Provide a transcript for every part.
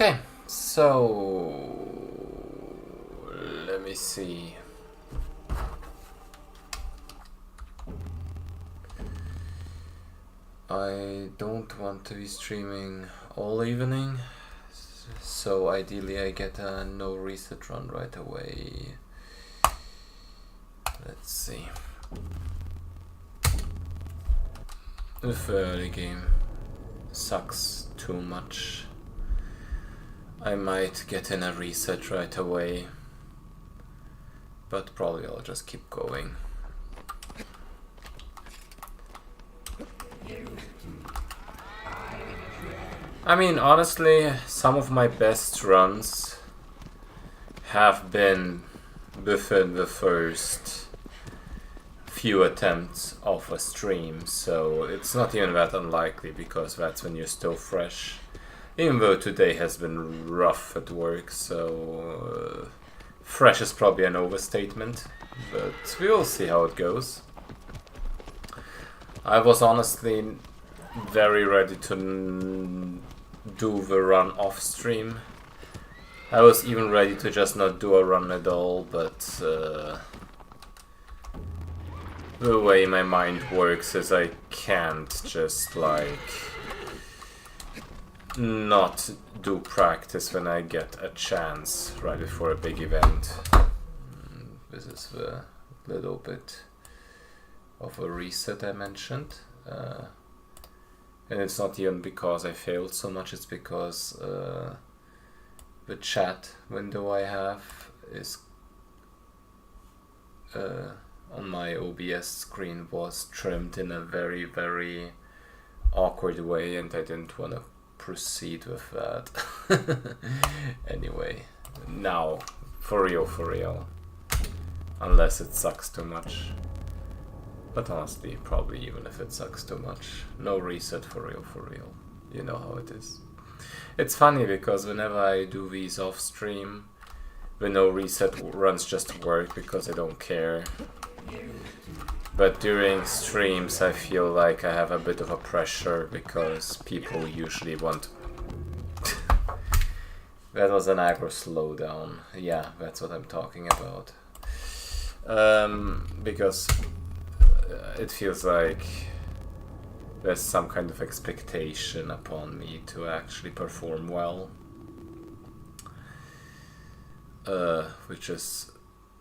Okay, so let me see. I don't want to be streaming all evening, so ideally I get a no reset run right away. Let's see. If early game sucks too much, I might get in a reset right away, but probably I'll just keep going. I mean, honestly, some of my best runs have been within the first few attempts of a stream, so it's not even that unlikely because that's when you're still fresh. Even though today has been rough at work, so fresh is probably an overstatement, but we will see how it goes. I was honestly very ready to do the run off stream. I was even ready to just not do a run at all, but the way my mind works is I can't just like not do practice when I get a chance right before a big event. This is the little bit of a reset I mentioned. And it's not even because I failed so much, it's because the chat window I have is on my OBS screen was trimmed in a very, very awkward way, and I didn't want to proceed with that. Anyway, now, for real. Unless it sucks too much. But honestly, probably even if it sucks too much, no reset for real. You know how it is. It's funny because whenever I do these off stream, the no reset runs just work because I don't care. But during streams I feel like I have a bit of a pressure because people usually want... That was an aggro slowdown. Yeah, that's what I'm talking about. Because it feels like there's some kind of expectation upon me to actually perform well. Which is,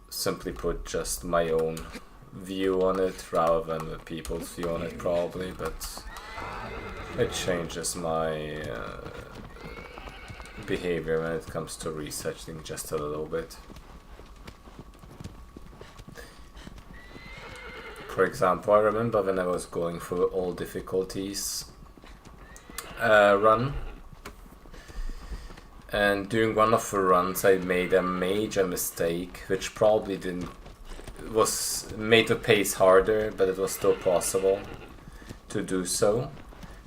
simply put, just my own view on it rather than the people's view on it probably, but it changes my behavior when it comes to researching just a little bit. For example, I remember when I was going through all difficulties run, and during one of the runs I made a major mistake, which probably made the pace harder, but it was still possible to do so.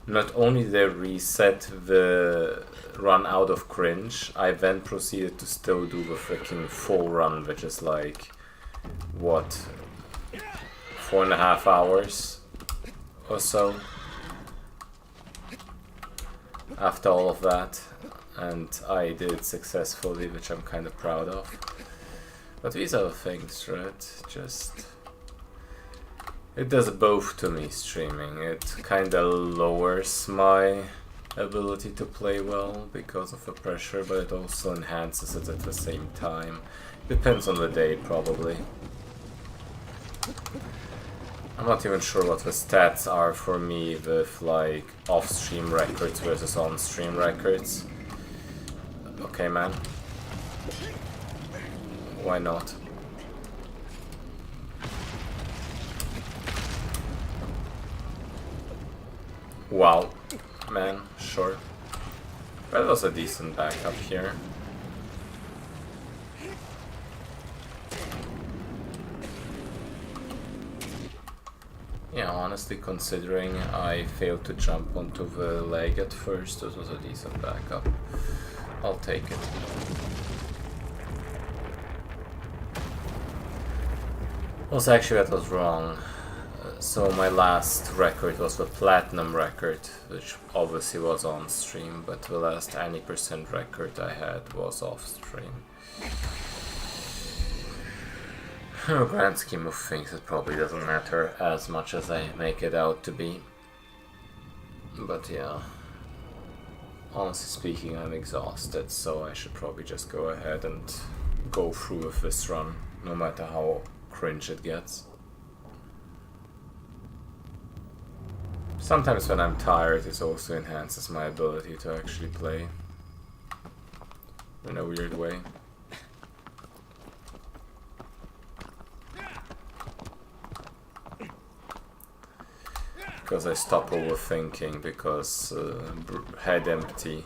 Not only did I reset the run out of cringe, I then proceeded to still do the freaking full run, which is like, what, 4.5 hours or so after all of that, and I did it successfully, which I'm kind of proud of. But these are the things, right? Just... it does both to me, streaming. It kinda lowers my ability to play well because of the pressure, but it also enhances it at the same time. Depends on the day, probably. I'm not even sure what the stats are for me with like off-stream records versus on-stream records. Okay, man. Why not? Wow, man, sure. That was a decent backup here. Yeah, honestly, considering I failed to jump onto the leg at first, this was a decent backup. I'll take it. Also, actually, that was wrong. So my last record was the platinum record, which obviously was on stream, but the last any percent record I had was off stream. In the grand scheme of things, it probably doesn't matter as much as I make it out to be. But yeah, honestly speaking, I'm exhausted, so I should probably just go ahead and go through with this run, no matter how cringe it gets. Sometimes when I'm tired, it also enhances my ability to actually play in a weird way. Because I stop overthinking, because head empty,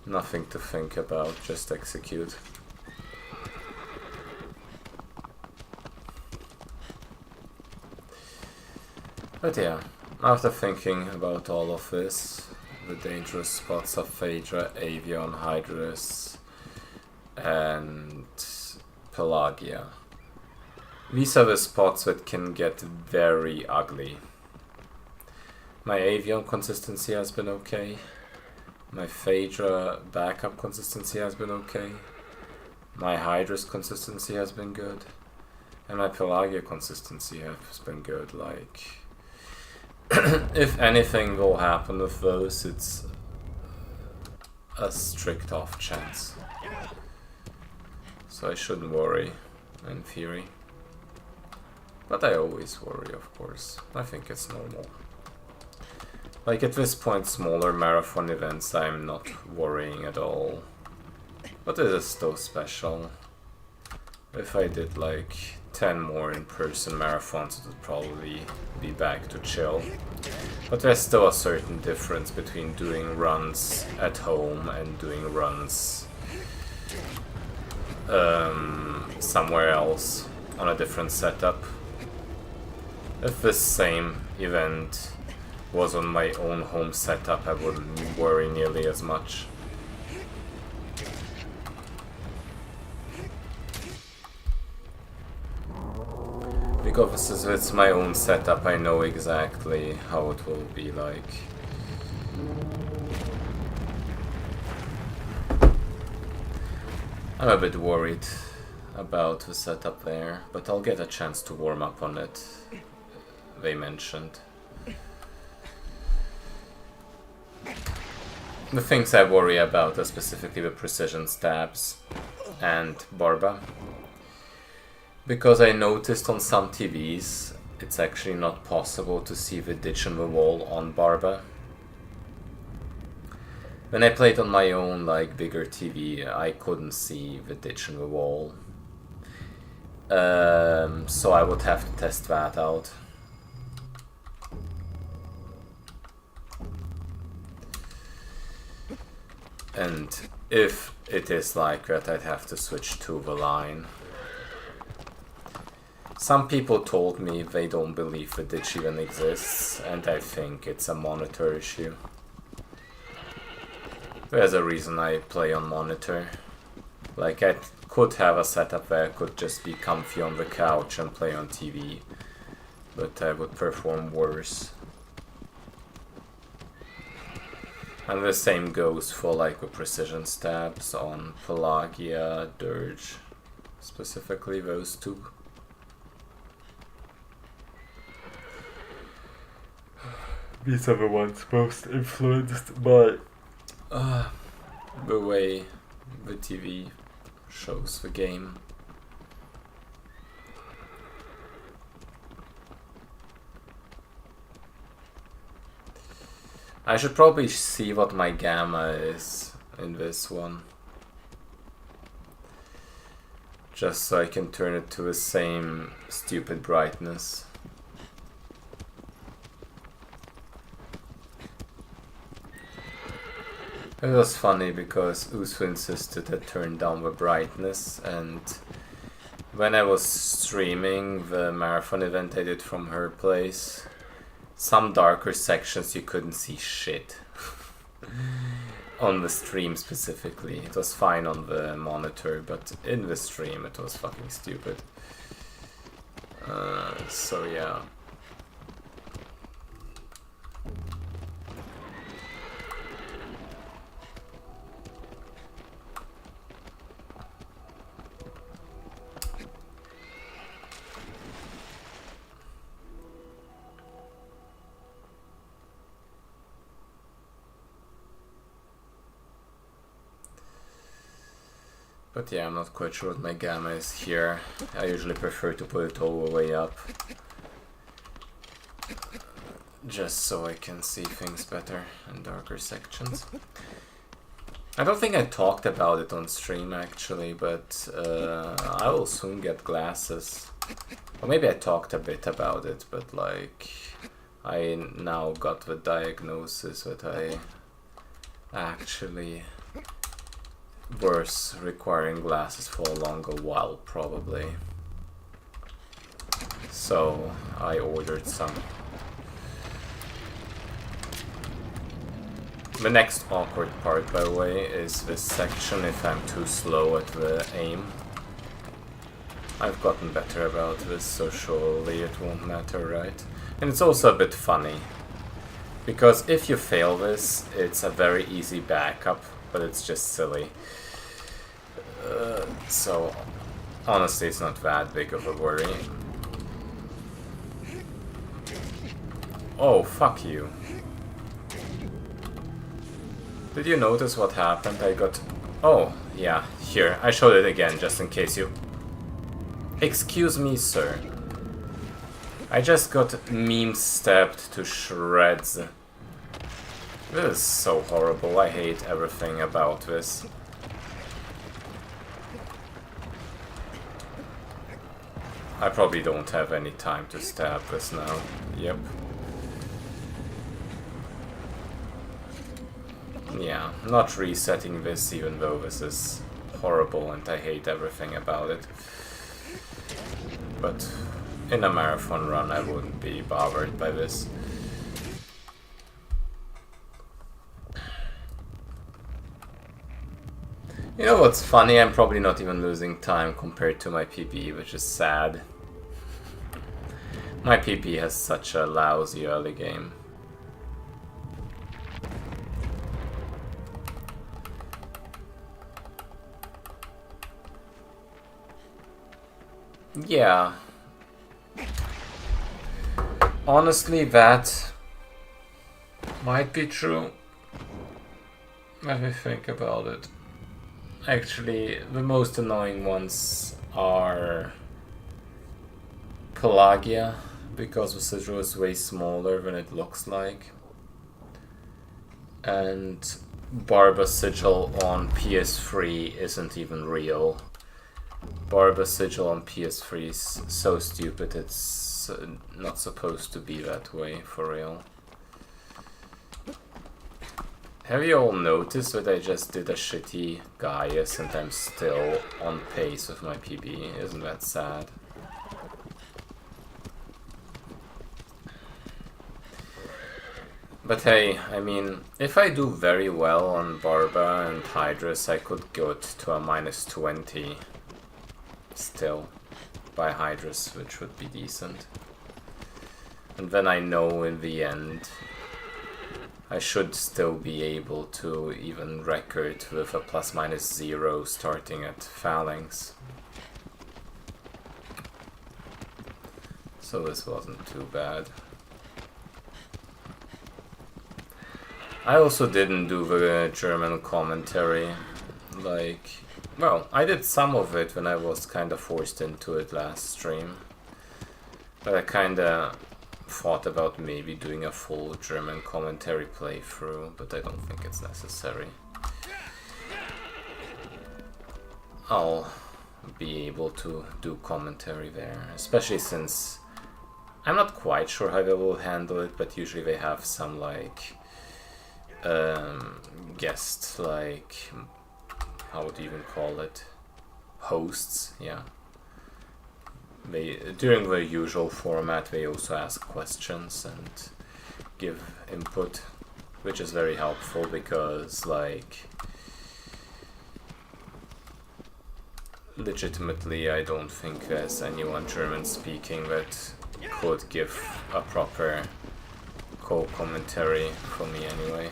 nothing to think about, just execute. But yeah, after thinking about all of this, the dangerous spots of Phaedra, Avion, Hydrus, and Pelagia. These are the spots that can get very ugly. My Avion consistency has been okay. My Phaedra backup consistency has been okay. My Hydrus consistency has been good. And my Pelagia consistency has been good. Like, if anything will happen with those, it's a strict off chance. So I shouldn't worry, in theory. But I always worry, of course. I think it's normal. Like, at this point, smaller marathon events, I'm not worrying at all. But it is still special. If I did like 10 more in-person marathons, it would probably be back to chill. But there's still a certain difference between doing runs at home and doing runs somewhere else on a different setup. If this same event was on my own home setup, I wouldn't worry nearly as much. Because it's my own setup, I know exactly how it will be like. I'm a bit worried about the setup there, but I'll get a chance to warm up on it, they mentioned. The things I worry about are specifically the precision stabs and Barba. Because I noticed on some TVs, it's actually not possible to see the ditch in the wall on Barba. When I played on my own, like, bigger TV, I couldn't see the ditch in the wall. So I would have to test that out. And if it is like that, I'd have to switch to the line. Some people told me they don't believe the ditch even exists, and I think it's a monitor issue. There's a reason I play on monitor. Like, I could have a setup where I could just be comfy on the couch and play on TV, but I would perform worse. And the same goes for like the precision stabs on Pelagia, Dirge, specifically those two. These are the ones most influenced by the way the TV shows the game. I should probably see what my gamma is in this one. Just so I can turn it to the same stupid brightness. It was funny because Usu insisted I turn down the brightness, and when I was streaming the marathon event I did from her place, some darker sections you couldn't see shit. On the stream specifically. It was fine on the monitor, but in the stream it was fucking stupid. So yeah. But yeah, I'm not quite sure what my gamma is here. I usually prefer to put it all the way up. Just so I can see things better in darker sections. I don't think I talked about it on stream actually, but I will soon get glasses. Or maybe I talked a bit about it, but like I now got the diagnosis that I actually was requiring glasses for a longer while probably. So I ordered some. The next awkward part, by the way, is this section if I'm too slow at the aim. I've gotten better about this, so surely it won't matter, right? And it's also a bit funny, because if you fail this, it's a very easy backup, but it's just silly. So, honestly, it's not that big of a worry. Oh, fuck you. Did you notice what happened? I got... Oh, yeah, here, I showed it again, just in case you... Excuse me, sir. I just got meme-stabbed to shreds. This is so horrible, I hate everything about this. I probably don't have any time to stab this now. Yep. Yeah, not resetting this even though this is horrible and I hate everything about it. But in a marathon run I wouldn't be bothered by this. You know what's funny? I'm probably not even losing time compared to my PP, which is sad. My PP has such a lousy early game. Yeah. Honestly, that might be true. Let me think about it. Actually, the most annoying ones are Pelagia, because the sigil is way smaller than it looks like. And Barba sigil on PS3 isn't even real. Barba sigil on PS3 is so stupid, it's not supposed to be that way, for real. Have you all noticed that I just did a shitty Gaius and I'm still on pace with my PB? Isn't that sad? But hey, I mean, if I do very well on Barba and Hydrus, I could go to a -20 still by Hydrus, which would be decent. And then I know in the end I should still be able to even record with a ±0 starting at Phalanx. So this wasn't too bad. I also didn't do the German commentary. Like, well, I did some of it when I was kinda forced into it last stream. But I kinda thought about maybe doing a full German commentary playthrough, but I don't think it's necessary. I'll be able to do commentary there, especially since I'm not quite sure how they will handle it, but usually they have some like guest, like, how would you even call it, hosts, yeah. They, during the usual format, they also ask questions and give input, which is very helpful because, like legitimately, I don't think there's anyone German speaking that could give a proper co-commentary for me anyway.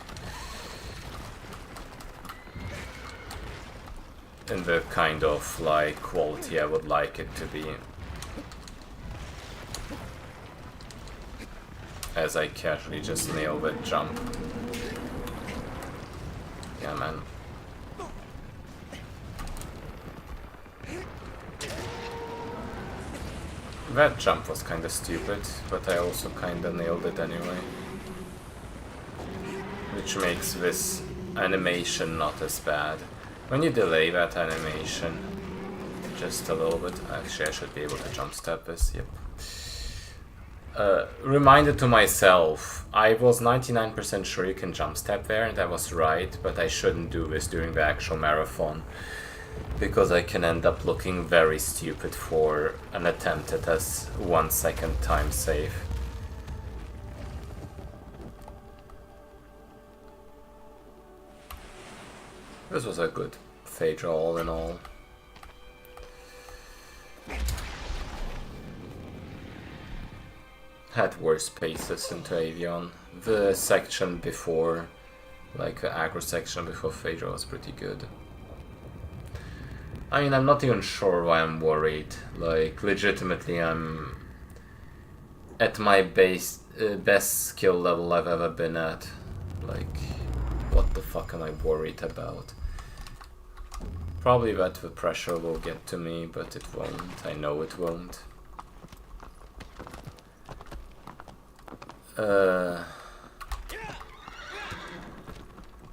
In the kind of like quality I would like it to be. As I casually just nail that jump. Yeah, man. That jump was kinda stupid, but I also kinda nailed it anyway. Which makes this animation not as bad. When you delay that animation just a little bit, actually I should be able to jump step this, yep. Reminder to myself, I was 99% sure you can jump step there, and I was right, but I shouldn't do this during the actual marathon, because I can end up looking very stupid for an attempt at a 1 second time save. This was a good Phaedra all in all. Had worse paces into Avion. The section before, like the aggro section before Phaedra, was pretty good. I mean, I'm not even sure why I'm worried. Like, legitimately, I'm at my best skill level I've ever been at. Like, what the fuck am I worried about? Probably that the pressure will get to me, but it won't. I know it won't.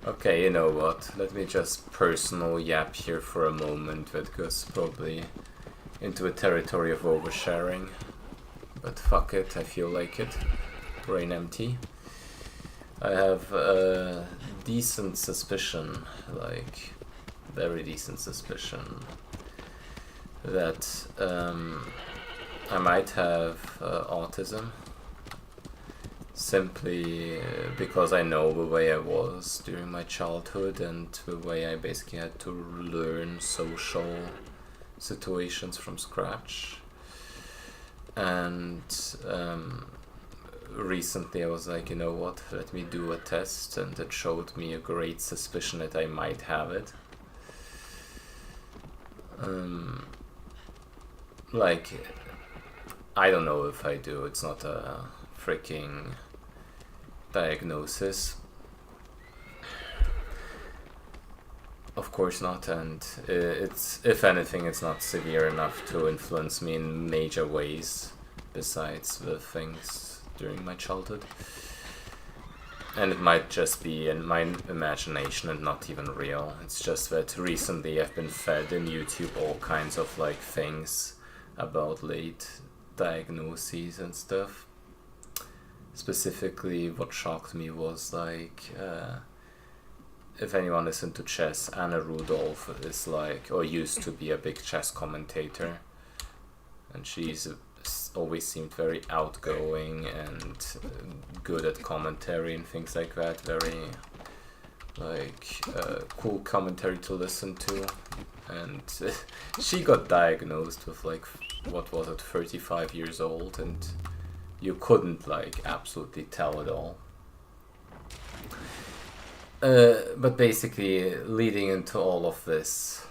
Okay, you know what? Let me just personal yap here for a moment. That goes probably into a territory of oversharing. But fuck it, I feel like it. Brain empty. I have a decent suspicion, like very decent suspicion, that I might have autism. Simply because I know the way I was during my childhood and the way I basically had to learn social situations from scratch. And recently I was like, you know what, let me do a test, and it showed me a great suspicion that I might have it. Like, I don't know if I do, it's not a freaking diagnosis. Of course not, and it's, if anything, it's not severe enough to influence me in major ways besides the things during my childhood. And it might just be in my imagination and not even real. It's just that recently I've been fed in YouTube all kinds of like things about late diagnoses and stuff. Specifically, what shocked me was like, if anyone is into chess, Anna Rudolph is like, or used to be a big chess commentator, and she's always seemed very outgoing and good at commentary and things like that. Very like cool commentary to listen to. And she got diagnosed with like, what was it, 35 years old, and you couldn't like absolutely tell it all. But basically, leading into all of this,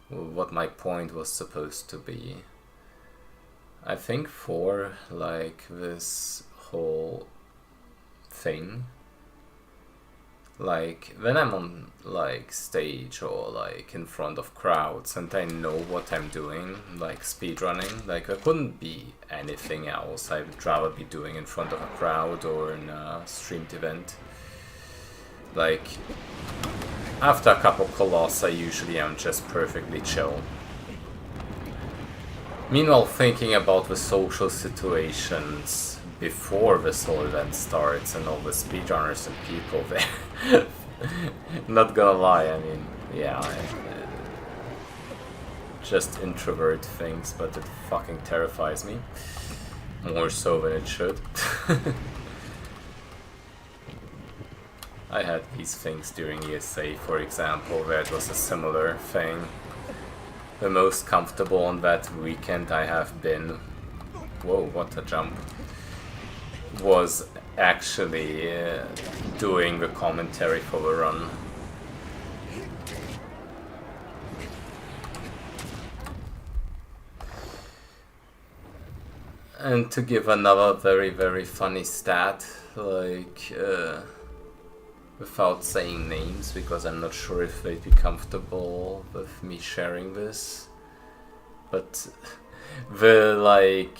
what my point was supposed to be, I think for like this whole thing, like when I'm on like stage or like in front of crowds and I know what I'm doing, like speedrunning, like I couldn't be anything else I would rather be doing in front of a crowd or in a streamed event. Like, after a couple Colossi, usually I'm just perfectly chill. Meanwhile, thinking about the social situations before this whole event starts and all the speedrunners and people there, not gonna lie, I mean, yeah, just introvert things, but it fucking terrifies me. More so than it should. I had these things during ESA, for example, where it was a similar thing. the most comfortable on that weekend I have been, whoa, what a jump, was actually doing the commentary for the run. And to give another very, very funny stat, like, without saying names, because I'm not sure if they'd be comfortable with me sharing this, but the, like,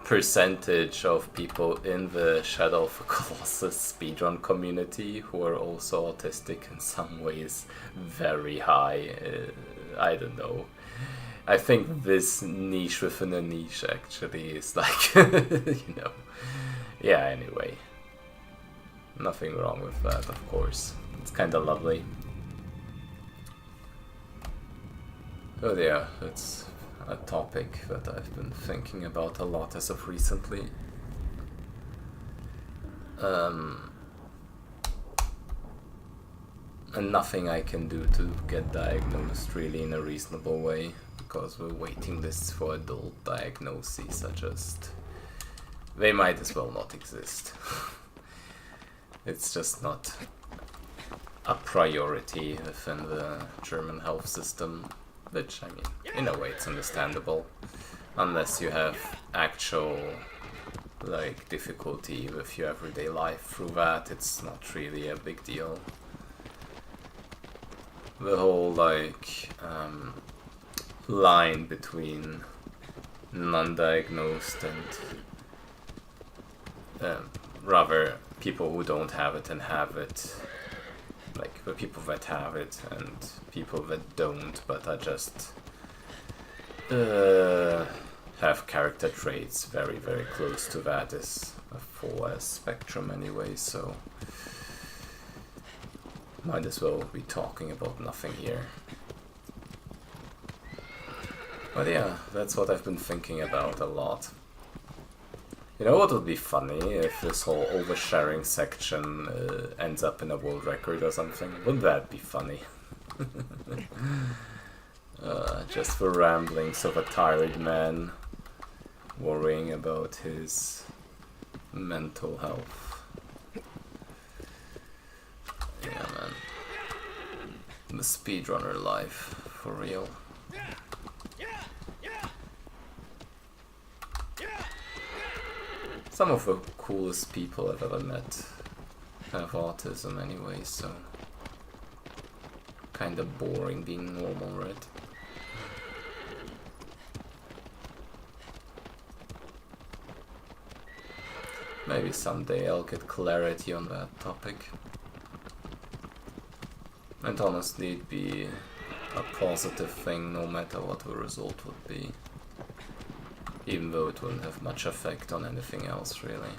percentage of people in the Shadow of the Colossus speedrun community who are also autistic in some ways very high. I don't know. I think this niche within a niche actually is like, you know. Yeah, anyway. Nothing wrong with that, of course. It's kinda lovely. Oh yeah, it's a topic that I've been thinking about a lot as of recently. And nothing I can do to get diagnosed really in a reasonable way, because the waiting lists for adult diagnoses are just... they might as well not exist. It's just not a priority within the German health system, which, I mean, in a way it's understandable. Unless you have actual, like, difficulty with your everyday life through that, it's not really a big deal. The whole, like, line between non-diagnosed and rather people who don't have it and have it, like the people that have it and people that don't but are just have character traits very, very close to that, is a 4S spectrum anyway, so might as well be talking about nothing here. But yeah, that's what I've been thinking about a lot. You know what would be funny if this whole oversharing section ends up in a world record or something? Wouldn't that be funny? Just the ramblings of a tired man worrying about his mental health. Yeah, man. The speedrunner life, for real. Some of the coolest people I've ever met have autism anyway, so kinda boring being normal, right? Maybe someday I'll get clarity on that topic. And honestly, it'd be a positive thing no matter what the result would be. Even though it wouldn't have much effect on anything else, really.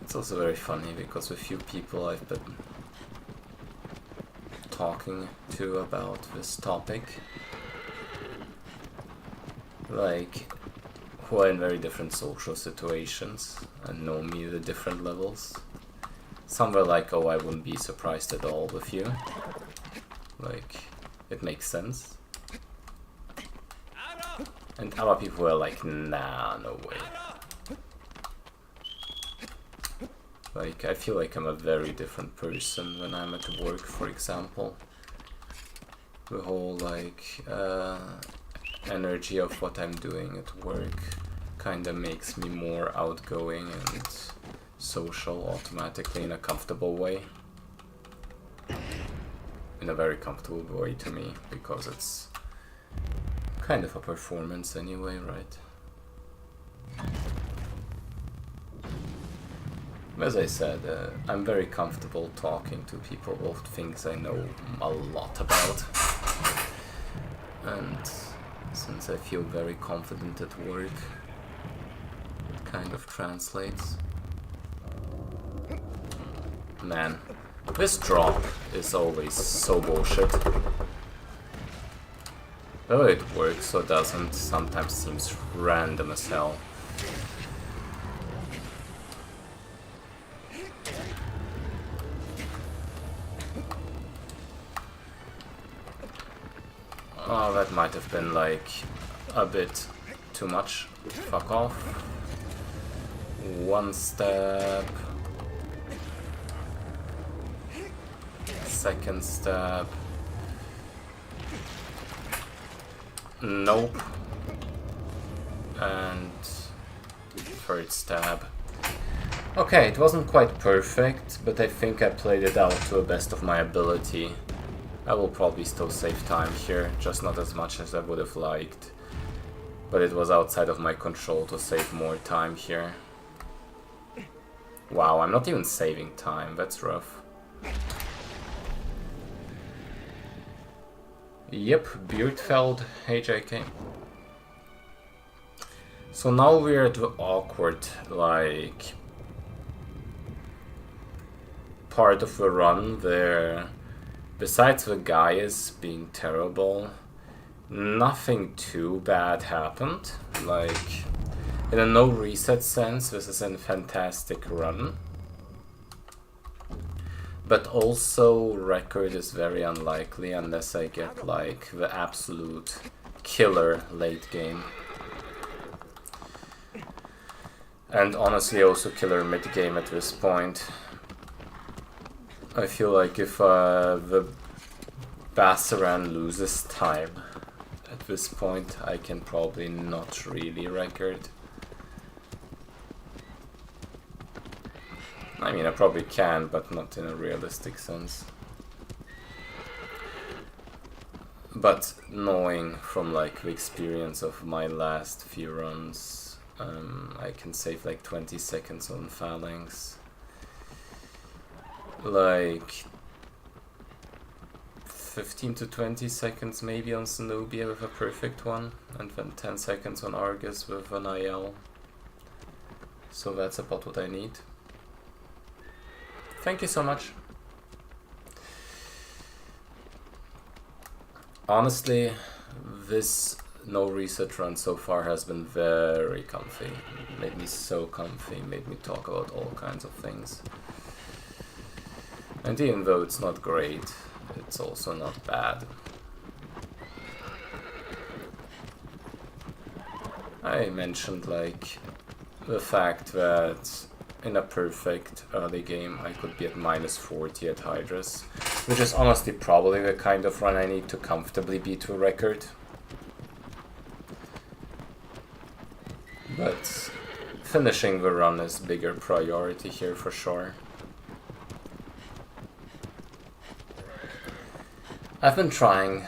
It's also very funny because with few people I've been talking to about this topic, like, who are in very different social situations and know me at different levels. Some were like, oh, I wouldn't be surprised at all with you. Like, it makes sense. And other people were like, nah, no way. Like, I feel like I'm a very different person when I'm at work, for example. The whole, like, energy of what I'm doing at work kinda makes me more outgoing and social automatically in a comfortable way. In a very comfortable way to me, because it's kind of a performance anyway, right? As I said, I'm very comfortable talking to people about things I know a lot about. And since I feel very confident at work, it kind of translates. Man, this drop is always so bullshit. Though it works or doesn't, sometimes seems random as hell. Oh, that might have been like a bit too much. Fuck off. One step. Second step. Nope. And third stab. Okay, it wasn't quite perfect, but I think I played it out to the best of my ability. I will probably still save time here, just not as much as I would have liked. But it was outside of my control to save more time here. Wow, I'm not even saving time, that's rough. Yep, Beardfeld, HJK. So now we're at the awkward, like, part of the run where, besides the Gaius being terrible, nothing too bad happened. Like, in a no reset sense, this is a fantastic run. But also, record is very unlikely unless I get like the absolute killer late game. And honestly also killer mid game at this point. I feel like if the Bassaran loses time at this point, I can probably not really record. I mean, I probably can, but not in a realistic sense. But knowing from like the experience of my last few runs, I can save like 20 seconds on Phalanx. Like 15 to 20 seconds maybe on Zenobia with a perfect one, and then 10 seconds on Argus with an IL. So that's about what I need. Thank you so much. Honestly, this no reset run so far has been very comfy. Made me so comfy, made me talk about all kinds of things. And even though it's not great, it's also not bad. I mentioned like the fact that in a perfect early game I could be at -40 at Hydras, which is honestly probably the kind of run I need to comfortably beat a record. But finishing the run is bigger priority here for sure. I've been trying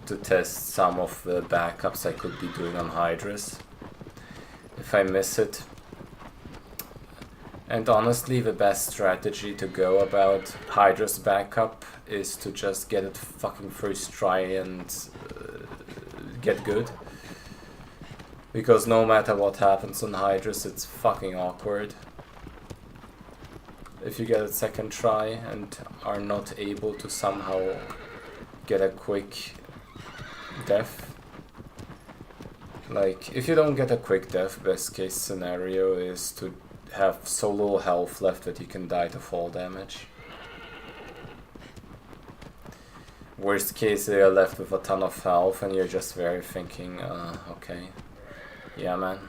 to test some of the backups I could be doing on Hydras, if I miss it. And honestly, the best strategy to go about Hydra's backup is to just get it fucking first try and get good. Because no matter what happens on Hydra's, it's fucking awkward. If you get it second try and are not able to somehow get a quick death. Like, if you don't get a quick death, best case scenario is to have so little health left that you can die to fall damage. Worst case, you're left with a ton of health and you're just very thinking, okay, yeah man.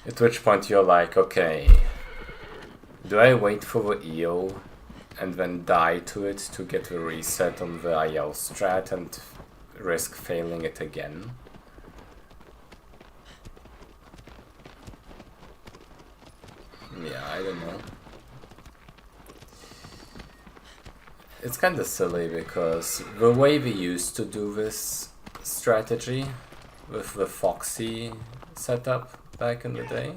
At which point you're like, okay, do I wait for the EO and then die to it to get the reset on the IL strat and risk failing it again? Yeah, I don't know. It's kind of silly because the way we used to do this strategy with the Foxy setup back in the day,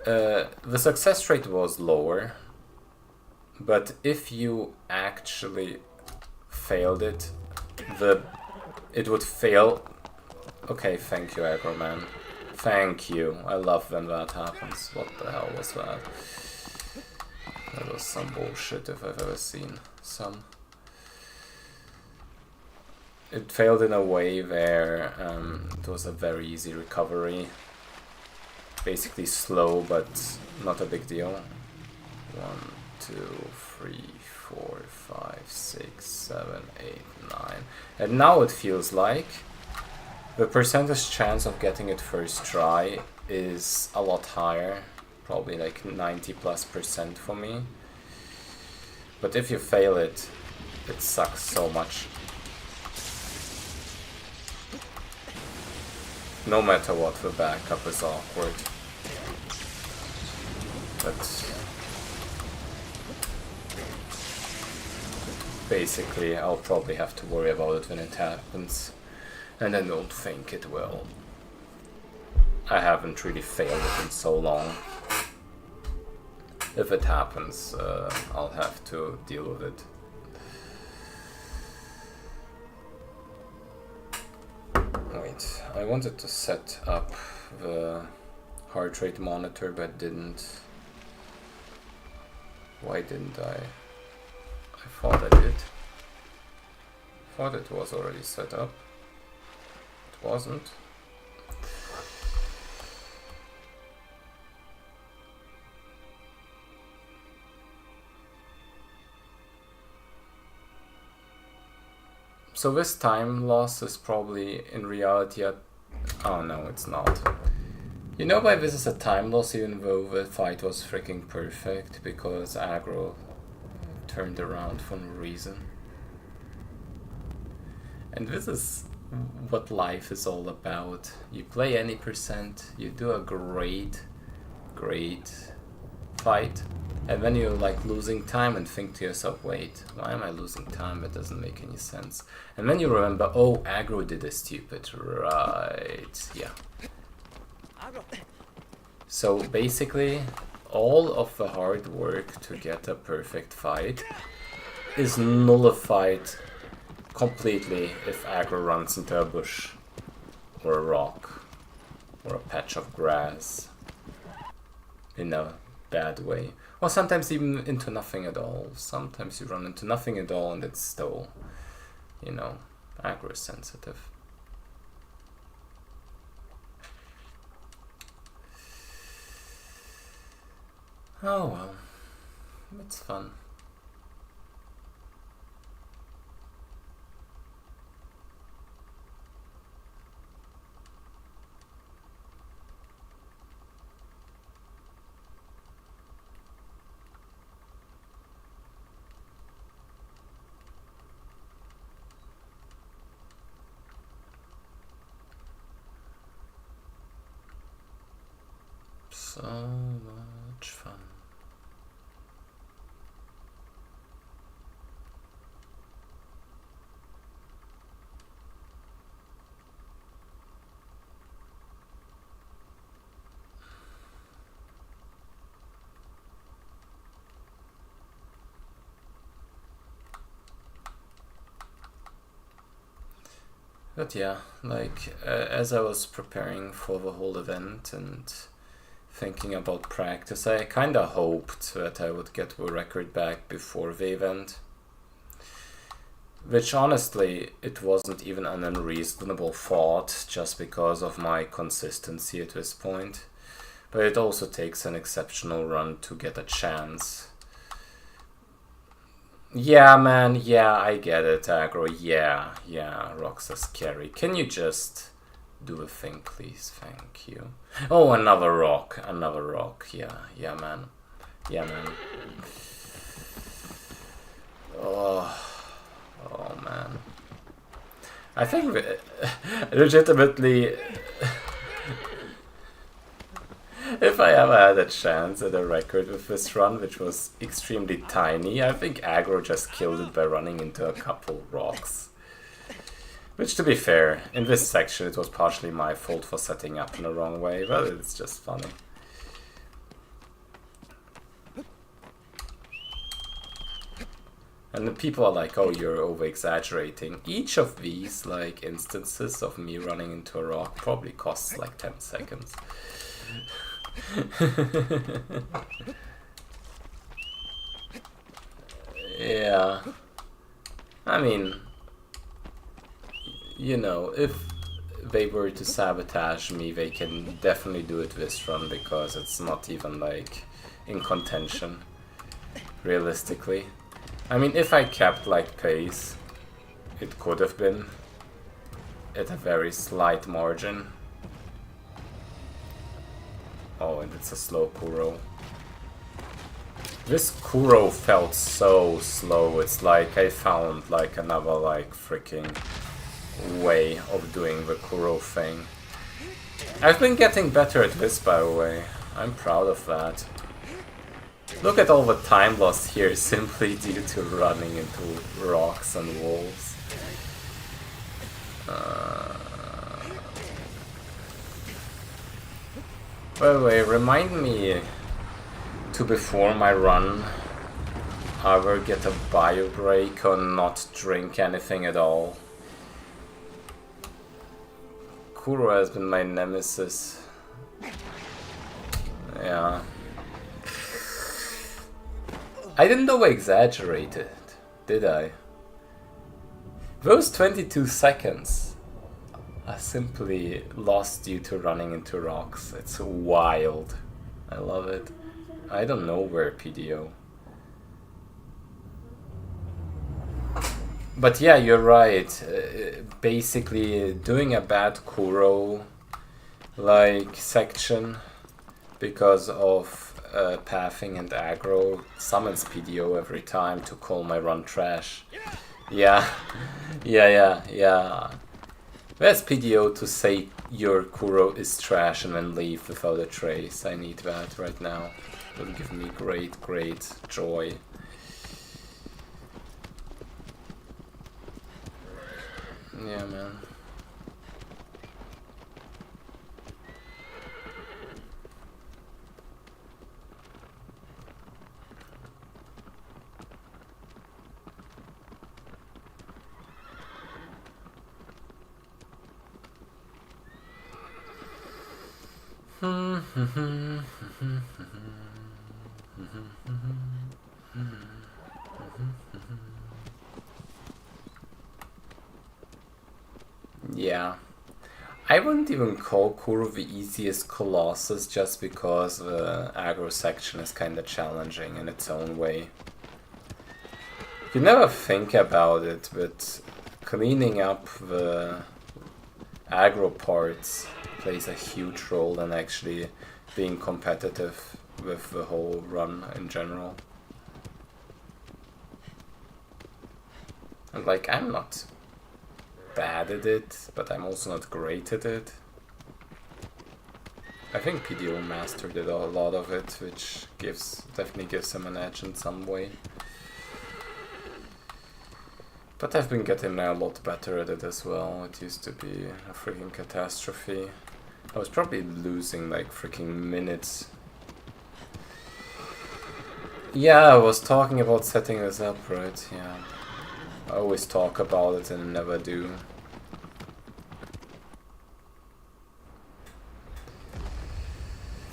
the success rate was lower, but if you actually failed it, it would fail. Okay, thank you, Aggro Man. Thank you. I love when that happens. What the hell was that? That was some bullshit if I've ever seen some. It failed in a way where it was a very easy recovery. Basically slow, but not a big deal. 1, 2, 3, 4, 5, 6, 7, 8, 9. And now it feels like the percentage chance of getting it first try is a lot higher. Probably like 90+% for me. But if you fail it, it sucks so much. No matter what, the backup is awkward. But basically, I'll probably have to worry about it when it happens. And I don't think it will. I haven't really failed it in so long. If it happens, I'll have to deal with it. Wait, I wanted to set up the heart rate monitor, but didn't. Why didn't I? I thought I did. Thought it was already set up. It wasn't. So this time loss is probably in reality at... Oh no, it's not. You know why this is a time loss even though the fight was freaking perfect? Because aggro turned around for no reason. And this is what life is all about. You play any percent, you do a great fight, and then you're like losing time and think to yourself, wait, why am I losing time? That doesn't make any sense. And then you remember, oh, aggro did this stupid, right, yeah. So basically, all of the hard work to get a perfect fight is nullified completely if aggro runs into a bush, or a rock, or a patch of grass, in a bad way. Or sometimes even into nothing at all. Sometimes you run into nothing at all and it's still, you know, aggro sensitive. Oh well, it's fun. So much fun. But yeah, like as I was preparing for the whole event and thinking about practice, I kinda hoped that I would get the record back before the event. Which honestly, it wasn't even an unreasonable thought just because of my consistency at this point. But it also takes an exceptional run to get a chance. Yeah, man, yeah, I get it, aggro, yeah, rocks are scary. Can you just do a thing, please? Thank you. Oh, another rock, yeah, man. Oh, man. I think, legitimately, if I ever had a chance at a record with this run, which was extremely tiny, I think aggro just killed it by running into a couple rocks. Which, to be fair, in this section it was partially my fault for setting up in the wrong way, but it's just funny. And the people are like, oh, you're over-exaggerating. Each of these, like, instances of me running into a rock probably costs like 10 seconds. Yeah. I mean, you know, if they were to sabotage me, they can definitely do it this run because it's not even like in contention. realistically. I mean, if I kept like pace, it could have been at a very slight margin. Oh, and it's a slow Kuro. This Kuro felt so slow. It's like I found like another like freaking way of doing the Kuro thing. I've been getting better at this, by the way. I'm proud of that. Look at all the time lost here simply due to running into rocks and walls. By the way, remind me to before my run either get a bio break or not drink anything at all. Kuro has been my nemesis. Yeah. I didn't know I exaggerated, did I? Those 22 seconds are simply lost due to running into rocks. It's wild. I love it. I don't know where PDO. But yeah, you're right. Basically, doing a bad Kuro like section because of pathing and aggro summons PDO every time to call my run trash. Yeah, yeah. Where's PDO to say your Kuro is trash and then leave without a trace? I need that right now. It will give me great joy. Yeah, man. Yeah. I wouldn't even call Kuro the easiest Colossus just because the aggro section is kinda challenging in its own way. You never think about it, but cleaning up the aggro parts plays a huge role in actually being competitive with the whole run in general. And like, I'm not bad at it, but I'm also not great at it. I think PDO mastered it a lot of it, which definitely gives him an edge in some way. But I've been getting a lot better at it as well. It used to be a freaking catastrophe. I was probably losing like freaking minutes. Yeah, I was talking about setting this up, right? Yeah. I always talk about it and never do.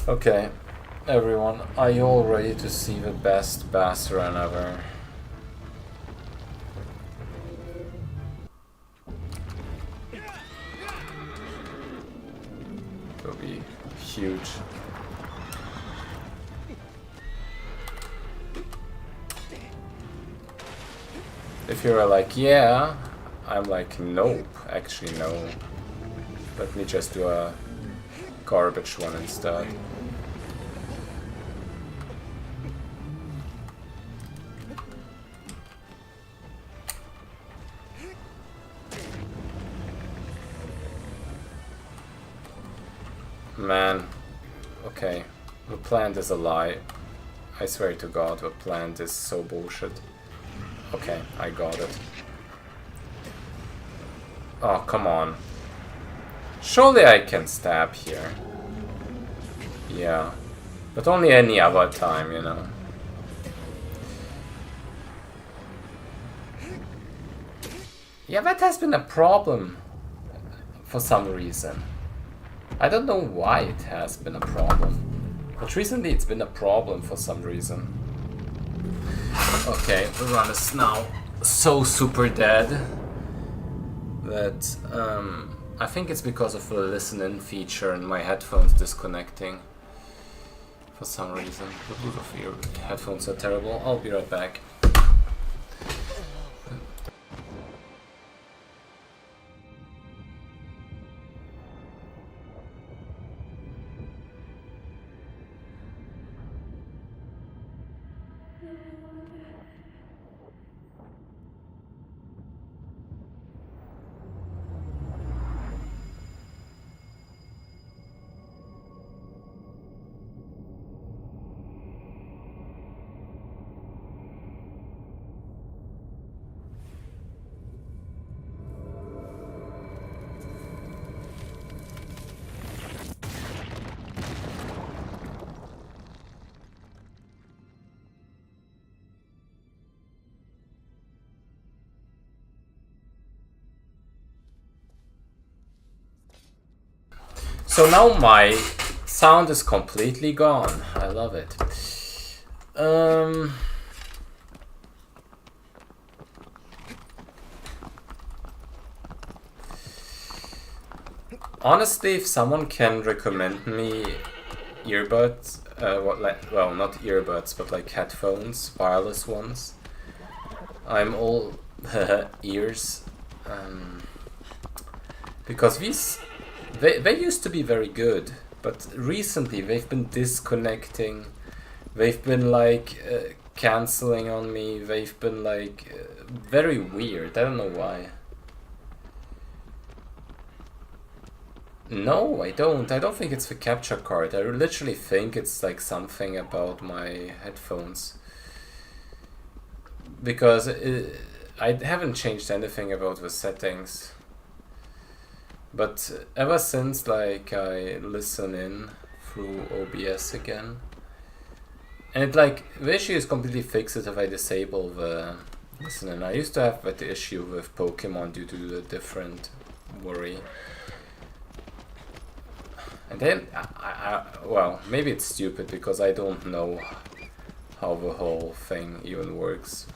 Okay, everyone, are you all ready to see the best bass run ever? It'll be huge. If you're like, yeah, I'm like, nope, actually no. Let me just do a garbage one instead. Man, okay, the plant is a lie. I swear to God, the plant is so bullshit. Okay, I got it. Oh, come on. Surely I can stab here. Yeah, but only any other time, you know. Yeah, that has been a problem for some reason. I don't know why it has been a problem, but recently it's been a problem for some reason. Okay, the run is now so super dead that I think it's because of the listen-in feature and my headphones disconnecting. For some reason, the Bluetooth ear headphones are terrible. I'll be right back. So now my sound is completely gone. I love it. Honestly, if someone can recommend me earbuds, well, not earbuds, but like headphones, wireless ones, I'm all ears. Because these, they used to be very good, but recently they've been disconnecting. They've been like canceling on me. They've been like very weird. I don't know why. No, I don't. I don't think it's the capture card. I literally think it's like something about my headphones. Because I haven't changed anything about the settings. But ever since like I listen in through OBS again, and it like the issue is completely fixed if I disable the listening. I used to have that issue with Pokemon due to the different worry. And then, well, maybe it's stupid because I don't know how the whole thing even works.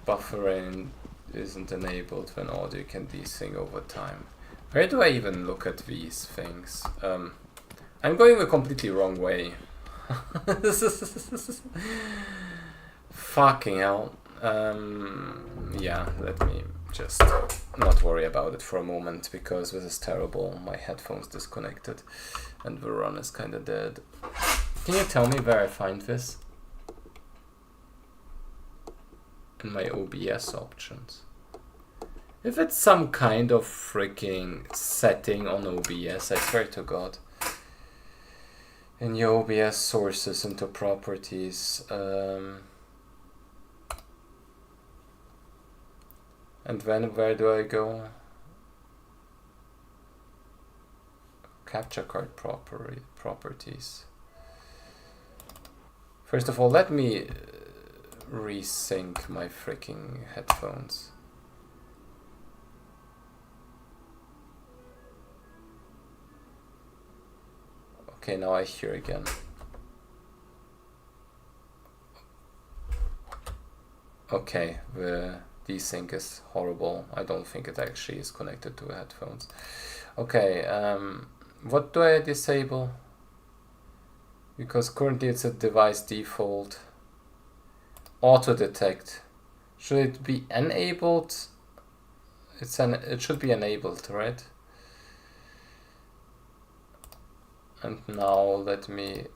Buffering isn't enabled when audio can desync over time. Where do I even look at these things? I'm going the completely wrong way. Fucking hell. Yeah, let me just not worry about it for a moment because this is terrible. My headphones disconnected and the run is kinda dead. Can you tell me where I find this? In my OBS options. If it's some kind of freaking setting on OBS, I swear to God. In your OBS sources into properties, and then where do I go? Capture card properties. First of all, let me resync my freaking headphones. Okay, now I hear again. Okay, the desync is horrible. I don't think it actually is connected to the headphones. Okay, what do I disable? Because currently it's a device default. Auto detect. Should it be enabled? It should be enabled, right? And now let me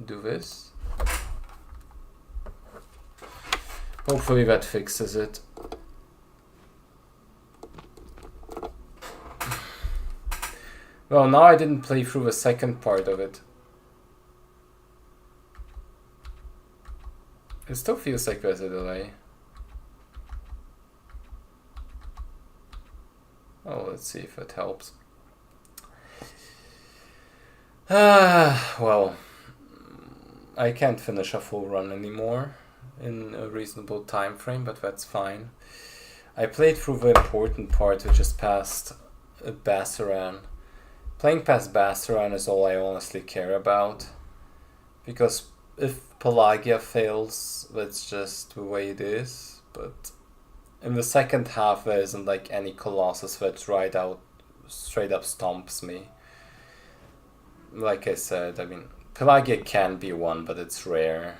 do this. Hopefully that fixes it. Well, now I didn't play through the second part of it. It still feels like there's a delay. Oh, let's see if it helps. Well, I can't finish a full run anymore in a reasonable time frame, but that's fine. I played through the important part, which is past Bassaran. Playing past Bassaran is all I honestly care about, because if Pelagia fails, that's just the way it is. But in the second half, there isn't like any Colossus that's right out straight up stomps me. Like I said, I mean, Pelagia can be one, but it's rare.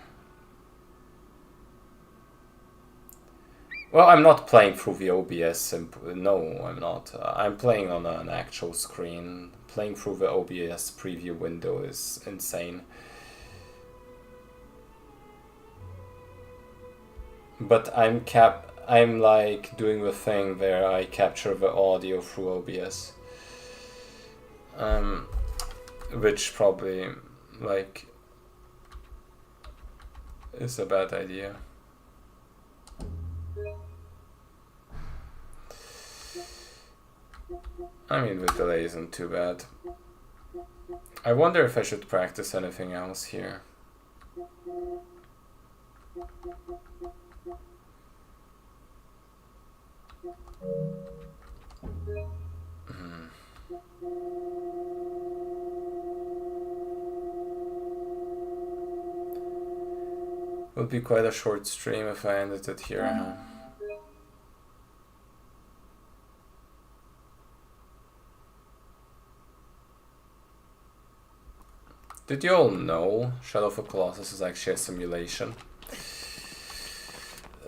Well, I'm not playing through the OBS. No, I'm not. I'm playing on an actual screen. Playing through the OBS preview window is insane. But I'm like doing the thing where I capture the audio through OBS. Which probably like is a bad idea. I mean, the delay isn't too bad. I wonder if I should practice anything else here. Would be quite a short stream if I ended it here, huh? Did you all know Shadow of the Colossus is actually a simulation?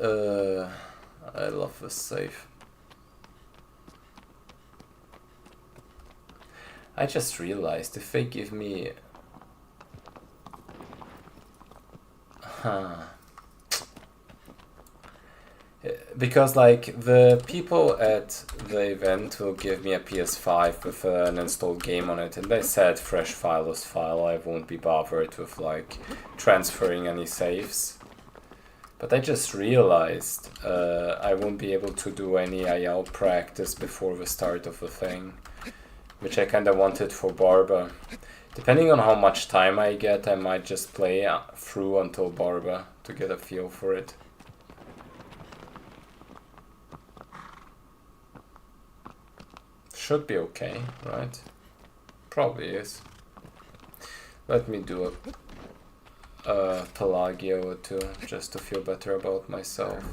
I love this save. I just realized if they give me... Because like the people at the event will give me a PS5 with an installed game on it, and they said fresh file is file. I won't be bothered with like transferring any saves. But I just realized I won't be able to do any IL practice before the start of the thing, which I kinda wanted for Barba. Depending on how much time I get, I might just play through until Barba to get a feel for it. Should be okay, right? Probably is. Let me do a Pelagio or two, just to feel better about myself.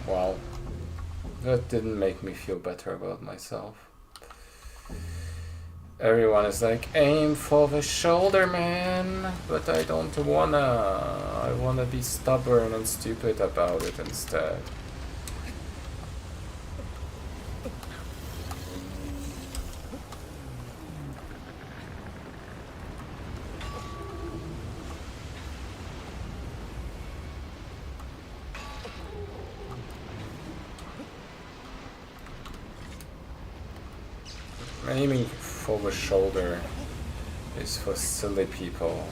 Wow. That didn't make me feel better about myself. Everyone is like, aim for the shoulder, man, but I don't wanna. I wanna be stubborn and stupid about it instead. Aiming for the shoulder is for silly people.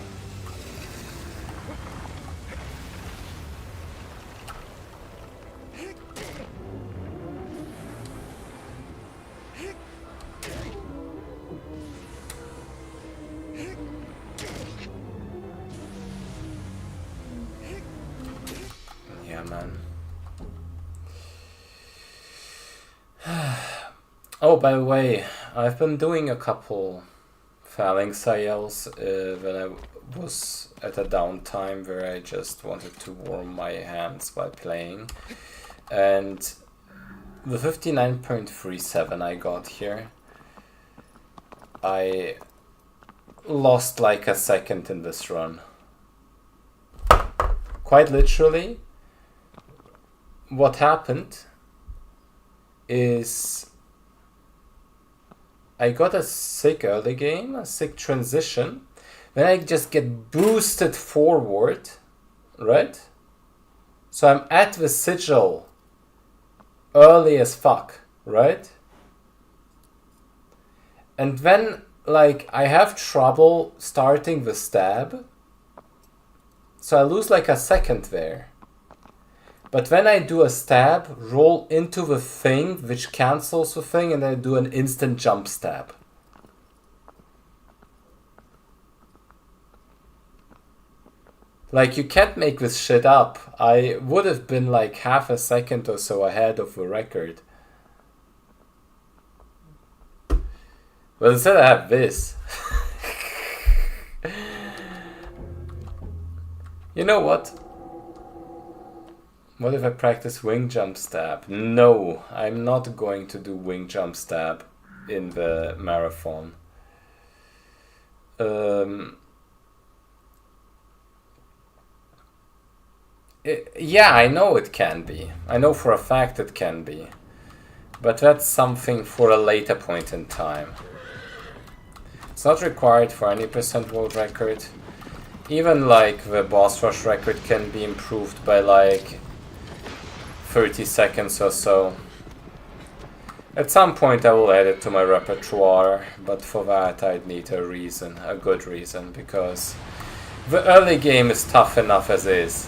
Yeah, man. Oh, by the way, I've been doing a couple phalanx ILs when I was at a downtime where I just wanted to warm my hands while playing. And the 59.37 I got here, I lost like a second in this run. Quite literally, what happened is I got a sick early game, a sick transition, then I just get boosted forward, right? So I'm at the sigil early as fuck, right? And then, like, I have trouble starting the stab, so I lose like a second there. But when I do a stab, roll into the thing, which cancels the thing, and I do an instant jump stab. Like, you can't make this shit up. I would have been like half a second or so ahead of the record. Well, instead I have this. You know what? What if I practice wing jump stab? No, I'm not going to do wing jump stab in the marathon. Yeah, I know it can be. I know for a fact it can be. But that's something for a later point in time. It's not required for any % world record. Even like the boss rush record can be improved by like 30 seconds or so. At some point I will add it to my repertoire, but for that I'd need a reason, a good reason, because the early game is tough enough as is.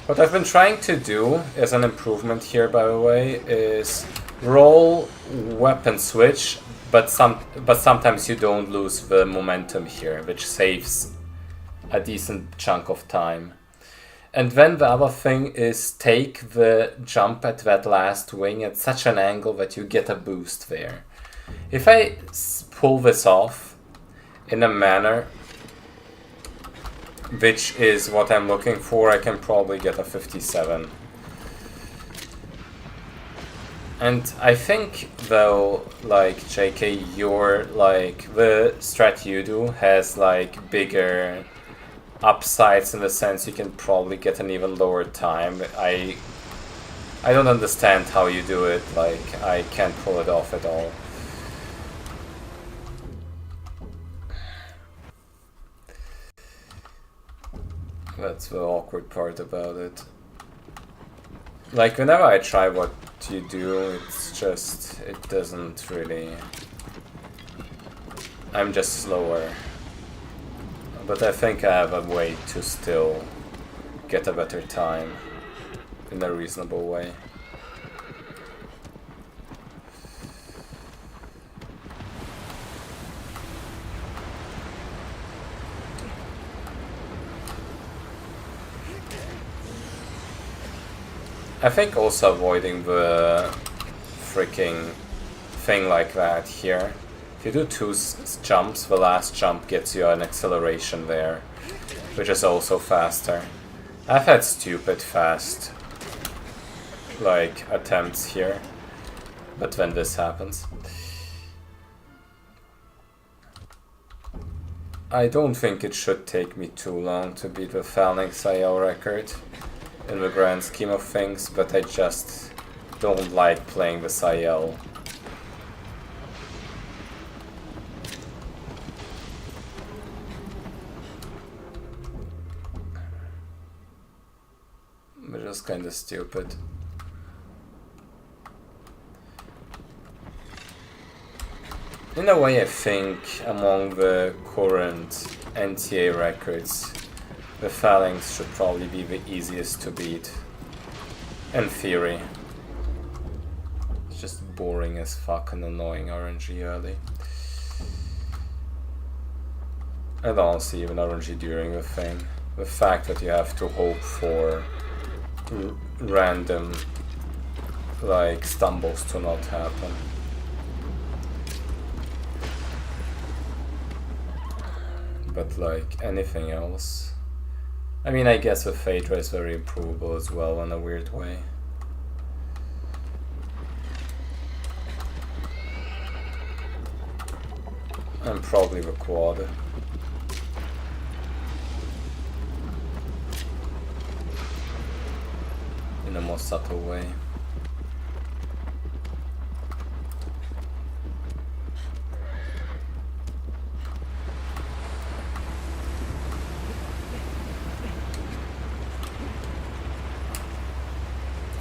What I've been trying to do as an improvement here, by the way, is roll weapon switch, but sometimes you don't lose the momentum here, which saves a decent chunk of time. And then the other thing is take the jump at that last wing at such an angle that you get a boost there. If I pull this off in a manner which is what I'm looking for, I can probably get a 57. And I think though, like JK, the strat you do has like bigger upsides in the sense you can probably get an even lower time. I don't understand how you do it, like I can't pull it off at all. That's the awkward part about it. Like, whenever I try what you do, it's just, it doesn't really... I'm just slower. But I think I have a way to still get a better time in a reasonable way. I think also avoiding the freaking thing like that here. If you do two jumps, the last jump gets you an acceleration there, which is also faster. I've had stupid fast like attempts here, but when this happens. I don't think it should take me too long to beat the Phalanx IL record in the grand scheme of things, but I just don't like playing this IL. Which is kinda stupid. In a way, I think among the current NTA records, the Phalanx should probably be the easiest to beat. In theory. It's just boring as fuck and annoying RNG early. And honestly, even RNG during the thing. The fact that you have to hope for random, like, stumbles to not happen. But, like, anything else... I mean, I guess the Phaedra is very improvable as well in a weird way. And probably the quad. In a more subtle way.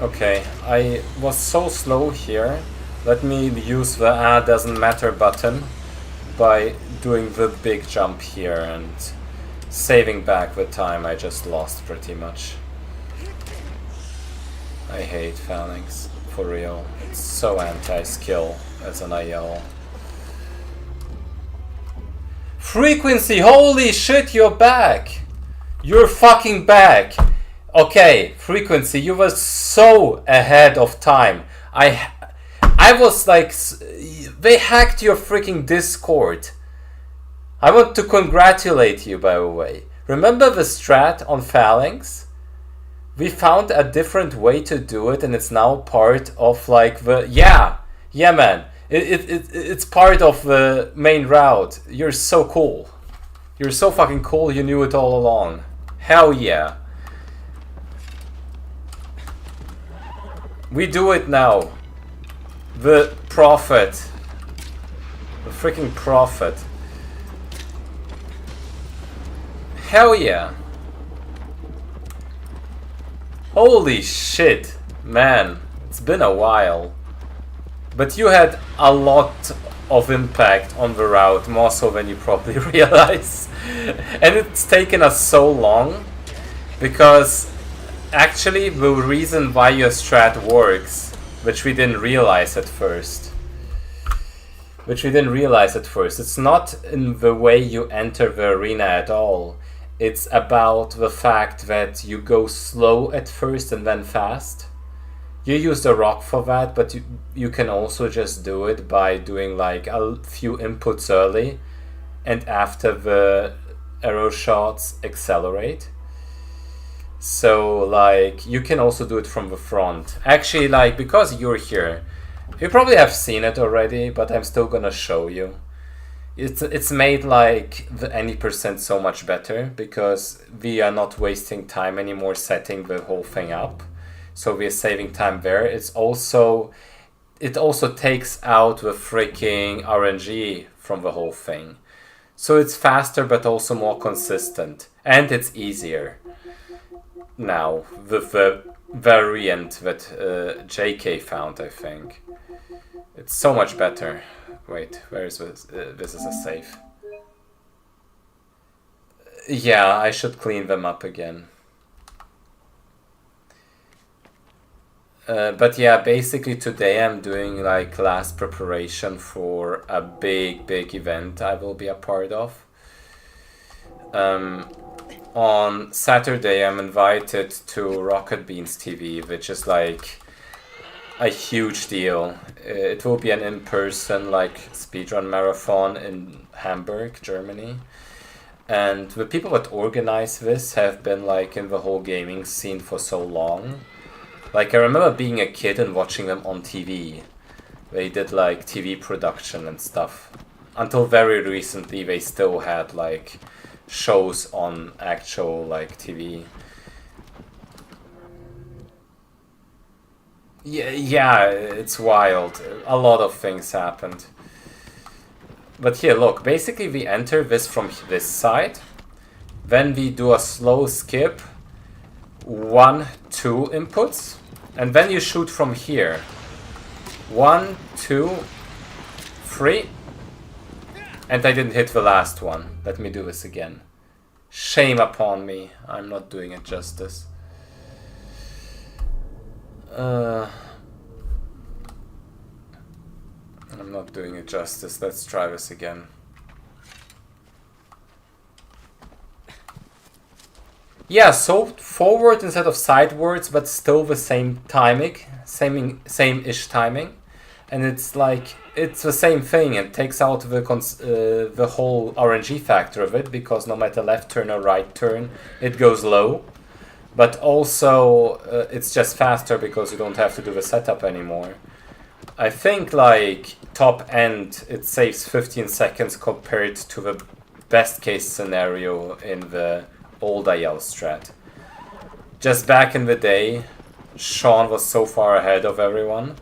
Okay, I was so slow here. Let me use the doesn't matter button by doing the big jump here and saving back the time I just lost pretty much. I hate Phalanx, for real. It's so anti-skill as an IL. Frequency, holy shit, you're back! You're fucking back! Okay, Frequency, you were so ahead of time. I was like, they hacked your freaking Discord. I want to congratulate you, by the way. Remember the strat on Phalanx? We found a different way to do it, and it's now part of like the... Yeah, man. It's part of the main route. You're so cool. You're so fucking cool, you knew it all along. Hell yeah. We do it now. The Prophet. The freaking Prophet. Hell yeah. Holy shit, man. It's been a while. But you had a lot of impact on the route, more so than you probably realize. And it's taken us so long, because actually the reason why your strat works, which we didn't realize at first, it's not in the way you enter the arena at all. It's about the fact that you go slow at first and then fast. You use the rock for that, but you can also just do it by doing like a few inputs early, and after the arrow shots accelerate. So like you can also do it from the front. Actually, like, because you're here, you probably have seen it already, but I'm still gonna show you. It's made like the any percent so much better, because we are not wasting time anymore setting the whole thing up. So we're saving time there. It also takes out the freaking RNG from the whole thing. So it's faster but also more consistent. And it's easier. Now, with the variant that JK found, I think. It's so much better. Wait, where is this? This is a safe. Yeah, I should clean them up again. But yeah, basically today I'm doing like last preparation for a big event I will be a part of. On Saturday I'm invited to Rocket Beans TV, which is like a huge deal. It will be an in-person like speedrun marathon in Hamburg, Germany. And the people that organize this have been like in the whole gaming scene for so long. Like, I remember being a kid and watching them on TV. They did, like, TV production and stuff. Until very recently, they still had, like, shows on actual, like, TV. Yeah, it's wild. A lot of things happened. But here, look. Basically, we enter this from this side. Then we do a slow skip. 1, 2 inputs. And then you shoot from here. 1, 2, 3. And I didn't hit the last one. Let me do this again. Shame upon me. I'm not doing it justice. I'm not doing it justice. Let's try this again. Yeah, so forward instead of sidewards, but still the same timing, same-ish timing, and it's like it's the same thing. It takes out the whole RNG factor of it, because no matter left turn or right turn, it goes low. But also it's just faster because you don't have to do the setup anymore. I think like top end it saves 15 seconds compared to the best case scenario in the old IL strat. Just back in the day, Sean was so far ahead of everyone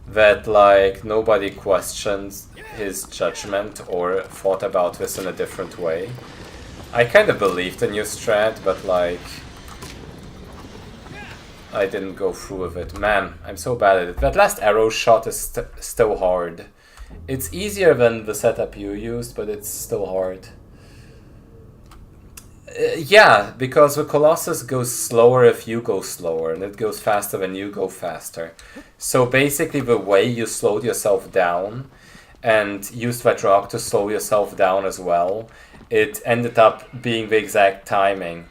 that like nobody questions his judgment or thought about this in a different way. I kind of believed in your strat, but like I didn't go through with it. Man, I'm so bad at it. That last arrow shot is still hard. It's easier than the setup you used, but it's still hard. Yeah, because the Colossus goes slower if you go slower, and it goes faster when you go faster. So basically the way you slowed yourself down and used that rock to slow yourself down as well, it ended up being the exact timing.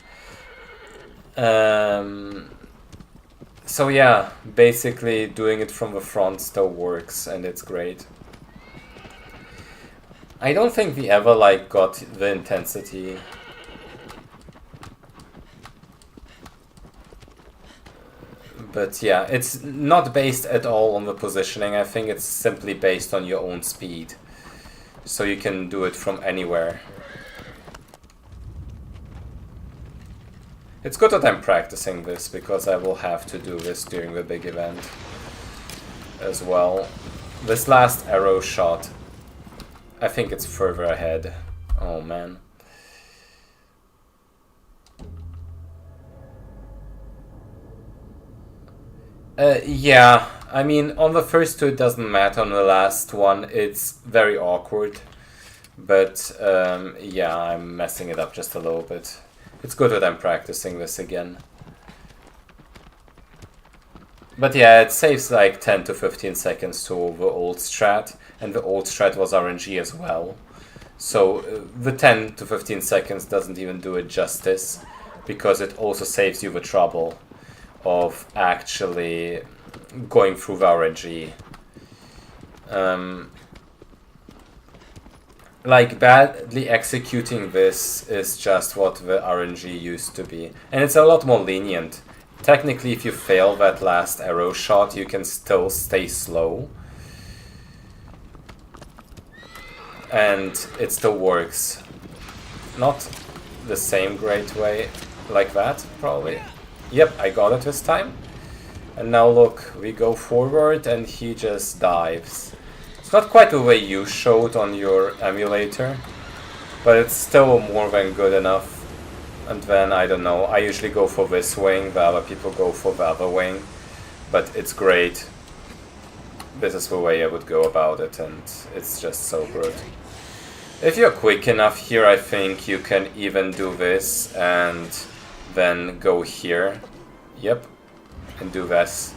So yeah, basically doing it from the front still works, and it's great. I don't think we ever like got the intensity. But yeah, it's not based at all on the positioning. I think it's simply based on your own speed. So you can do it from anywhere. It's good that I'm practicing this, because I will have to do this during the big event as well. This last arrow shot, I think it's further ahead. Oh man. Yeah, I mean, on the first two it doesn't matter, on the last one it's very awkward. But yeah, I'm messing it up just a little bit. It's good that I'm practicing this again. But yeah, it saves like 10 to 15 seconds to the old strat, and the old strat was RNG as well. So the 10 to 15 seconds doesn't even do it justice, because it also saves you the trouble of actually going through the RNG. Like, badly executing this is just what the RNG used to be. And it's a lot more lenient. Technically, if you fail that last arrow shot, you can still stay slow. And it still works. Not the same great way like that, probably. Yep, I got it this time. And now look, we go forward and he just dives. It's not quite the way you showed on your emulator, but it's still more than good enough. And then, I don't know, I usually go for this wing, the other people go for the other wing. But it's great. This is the way I would go about it, and it's just so good. If you're quick enough here, I think you can even do this and then go here. Yep. And do this.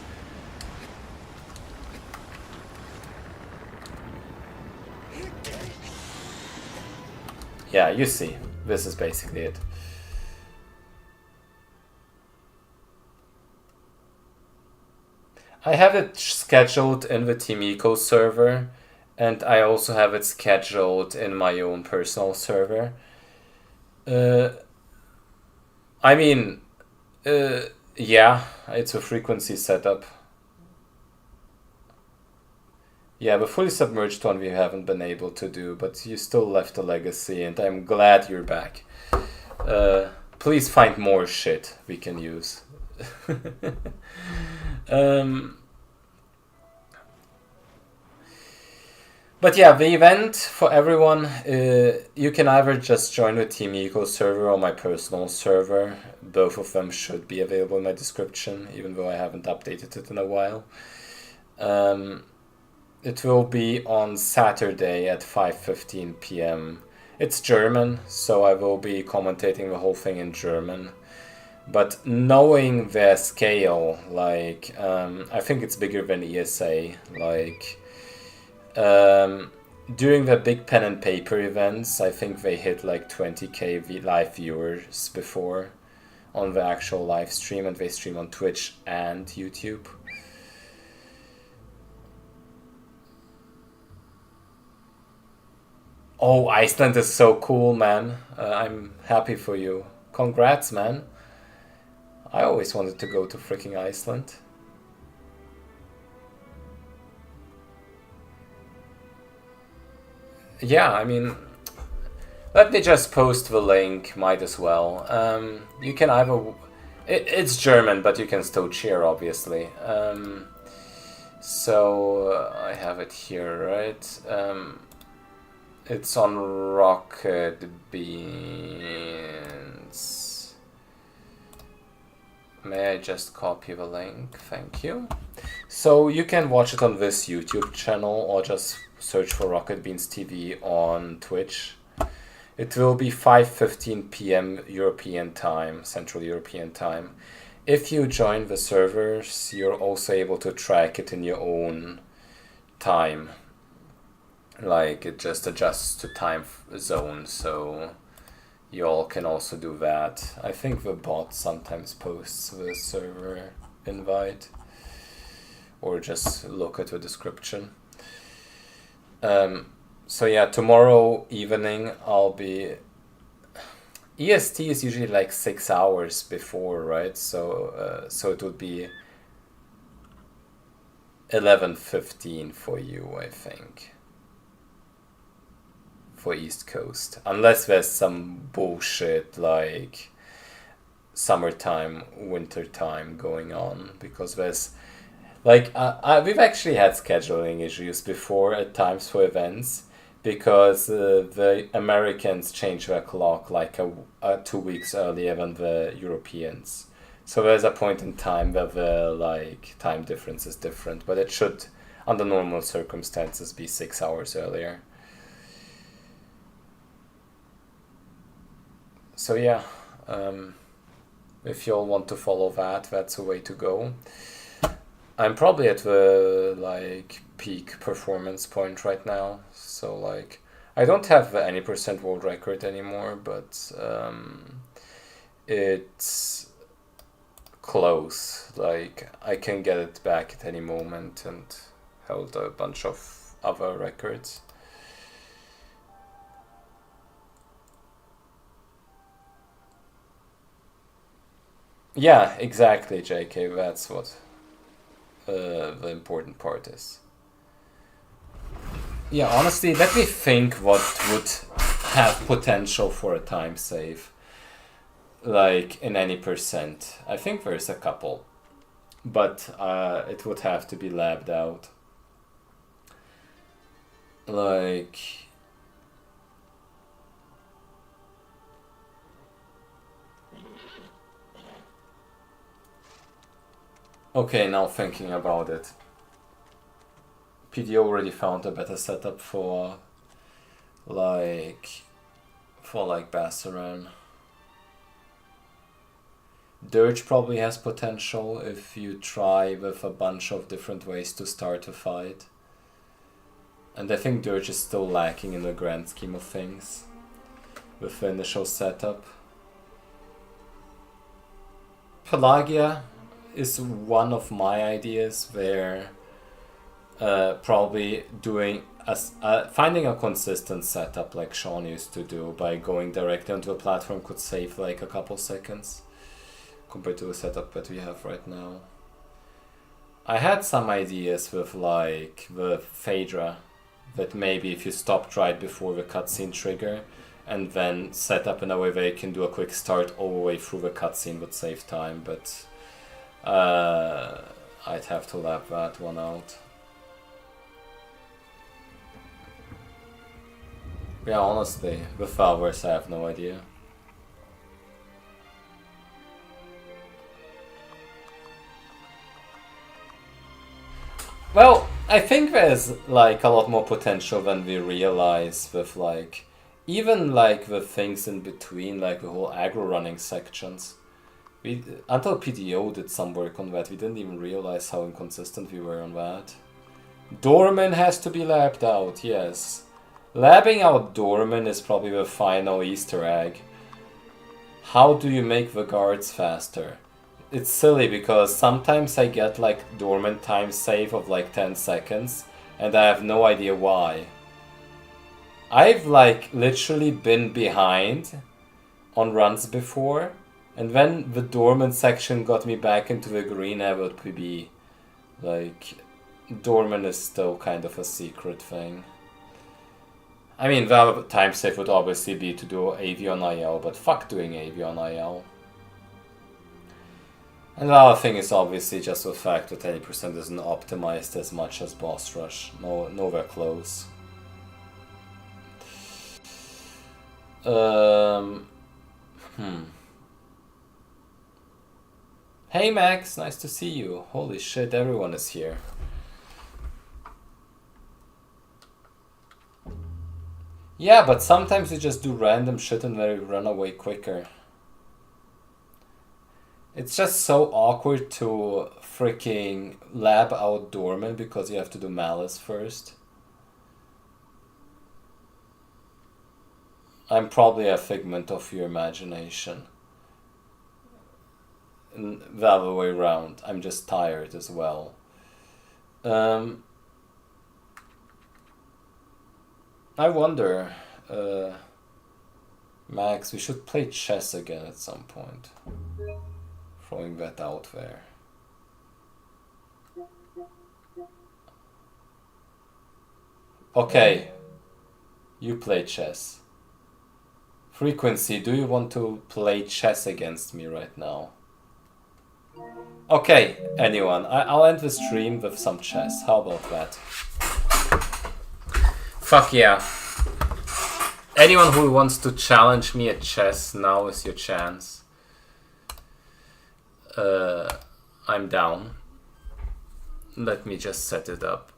Yeah, you see. This is basically it. I have it scheduled in the Team Eco server, and I also have it scheduled in my own personal server. I mean, yeah, it's a frequency setup. Yeah, the fully submerged one we haven't been able to do, but you still left a legacy, and I'm glad you're back. Please find more shit we can use. But yeah, the event for everyone, you can either just join the Team Eco server or my personal server. Both of them should be available in my description, even though I haven't updated it in a while. It will be on Saturday at 5:15 p.m. It's German, so I will be commentating the whole thing in German. But knowing their scale, like, I think it's bigger than ESA, like, during the big pen and paper events, I think they hit like 20k live viewers before on the actual live stream, and they stream on Twitch and YouTube. Oh, Iceland is so cool, man. I'm happy for you. Congrats, man. I always wanted to go to freaking Iceland. Yeah, I mean, let me just post the link, might as well. You can either... It's German, but you can still cheer, obviously. So, I have it here, right? It's on Rocket Beans. May I just copy the link? Thank you. So you can watch it on this YouTube channel, or just search for Rocket Beans TV on Twitch. It will be 5:15 p.m. European time, Central European time. If you join the servers, you're also able to track it in your own time. Like, it just adjusts to time zone, so you all can also do that. I think the bot sometimes posts the server invite, or just look at the description. So yeah, tomorrow evening I'll be... EST is usually like 6 hours before, right? So so it would be 11:15 for you, I think, for East Coast, unless there's some bullshit like summertime, wintertime going on, because there's like we've actually had scheduling issues before at times for events, because the Americans change their clock like 2 weeks earlier than the Europeans. So there's a point in time where the like time difference is different, but it should, under normal circumstances, be 6 hours earlier. So yeah, if you all want to follow that, that's a way to go. I'm probably at the like peak performance point right now, so like I don't have any % world record anymore, but it's close. Like, I can get it back at any moment and held a bunch of other records. Yeah, exactly, JK, that's what the important part is. Yeah, honestly, let me think what would have potential for a time save, like in any %. I think there's a couple, but it would have to be labbed out. Like, okay, now thinking about it, PDO already found a better setup for Bassaran. Dirge probably has potential if you try with a bunch of different ways to start a fight. And I think Dirge is still lacking in the grand scheme of things with the initial setup. Pelagia is one of my ideas where probably doing finding a consistent setup like Sean used to do by going directly onto a platform could save like a couple seconds compared to the setup that we have right now. I had some ideas with like the Phaedra, that maybe if you stopped right before the cutscene trigger and then set up in a way where you can do a quick start all the way through the cutscene would save time, but I'd have to lab that one out. Yeah, honestly, with Valverse I have no idea. Well, I think there's like a lot more potential than we realize with like, even like the things in between, like the whole aggro running sections. Until PDO did some work on that, we didn't even realize how inconsistent we were on that. Dorman has to be labbed out, yes. Labbing out Dorman is probably the final Easter egg. How do you make the guards faster? It's silly because sometimes I get like Dorman time save of like 10 seconds and I have no idea why. I've like literally been behind on runs before, and when the dormant section got me back into the green, I would be like, dormant is still kind of a secret thing. I mean, the time save would obviously be to do AV on IL, but fuck doing AV on IL. And the other thing is obviously just the fact that 80% isn't optimized as much as Boss Rush. Nowhere close. Hey Max, nice to see you. Holy shit, everyone is here. Yeah, but sometimes you just do random shit and they run away quicker. It's just so awkward to freaking lab out Dorman because you have to do Malice first. I'm probably a figment of your imagination. The other way around. I'm just tired as well. I wonder, Max, we should play chess again at some point. Throwing that out there. Okay, you play chess. Frequency, do you want to play chess against me right now? Okay, anyone. I'll end the stream with some chess. How about that? Fuck yeah. Anyone who wants to challenge me at chess, now is your chance. I'm down. Let me just set it up.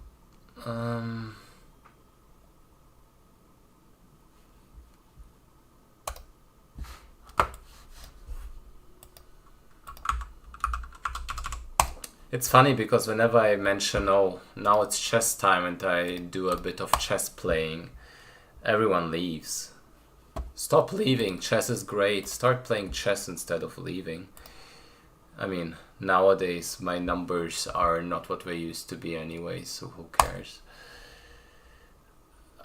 It's funny because whenever I mention, oh, now it's chess time and I do a bit of chess playing, everyone leaves. Stop leaving, chess is great. Start playing chess instead of leaving. I mean, nowadays my numbers are not what they used to be anyway, so who cares?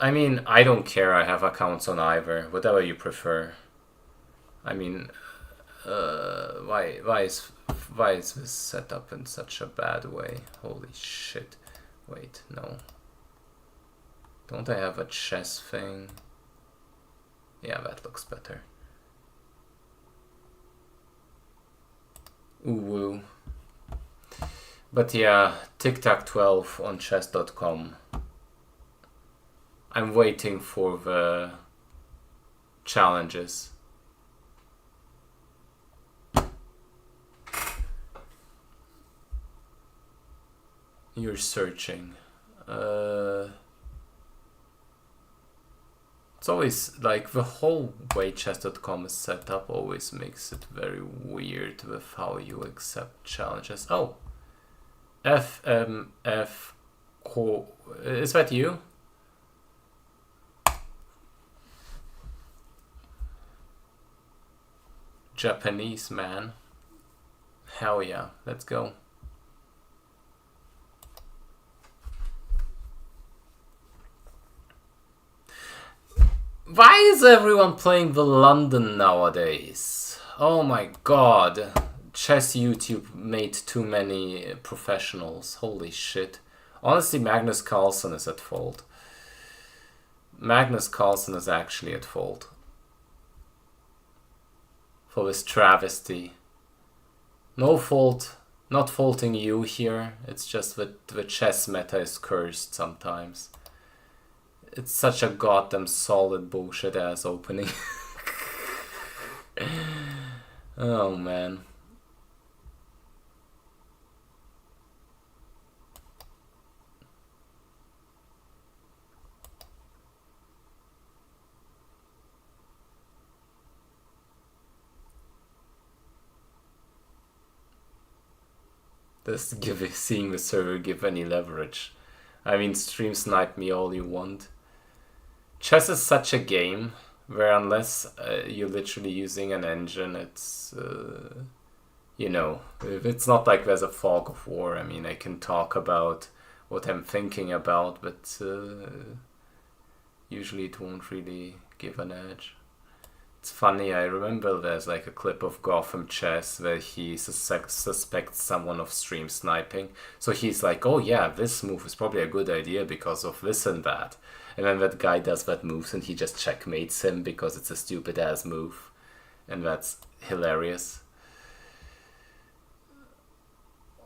I mean, I don't care, I have accounts on either, whatever you prefer. I mean, why is this set up in such a bad way? Holy shit. Wait, no. Don't I have a chess thing? Yeah, that looks better. Ooh woo. But yeah, TicTac12 on chess.com. I'm waiting for the challenges. You're searching. It's always like the whole way chess.com is set up always makes it very weird with how you accept challenges. Oh, FMF. Is that you? Japanese man. Hell yeah, let's go. Why is everyone playing the London nowadays? Oh my god. Chess YouTube made too many professionals. Holy shit. Honestly, Magnus Carlsen is at fault. Magnus Carlsen is actually at fault for this travesty. No fault, not faulting you here. It's just that the chess meta is cursed sometimes. It's such a goddamn solid bullshit ass opening. Oh man. Just seeing the server give any leverage. I mean, stream snipe me all you want. Chess is such a game where unless you're literally using an engine, it's, you know, it's not like there's a fog of war. I mean, I can talk about what I'm thinking about, but usually it won't really give an edge. It's funny, I remember there's like a clip of Gotham Chess where he suspects someone of stream sniping. So he's like, oh yeah, this move is probably a good idea because of this and that. And then that guy does that move and he just checkmates him because it's a stupid ass move. And that's hilarious.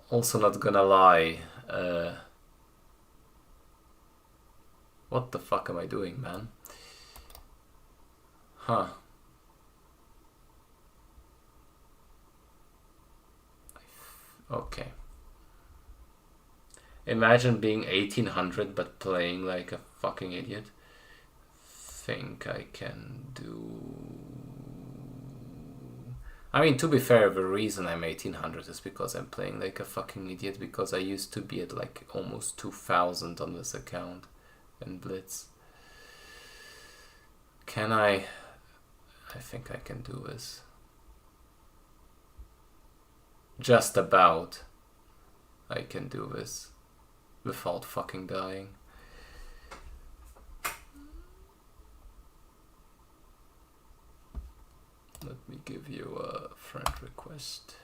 Also not gonna lie, what the fuck am I doing, man? Huh. Okay. Imagine being 1800 but playing like a fucking idiot. think I can do... I mean, to be fair, the reason I'm 1800 is because I'm playing like a fucking idiot, because I used to be at like almost 2000 on this account in Blitz. Can I think I can do this. Just about. I can do this without fucking dying. Let me give you a friend request.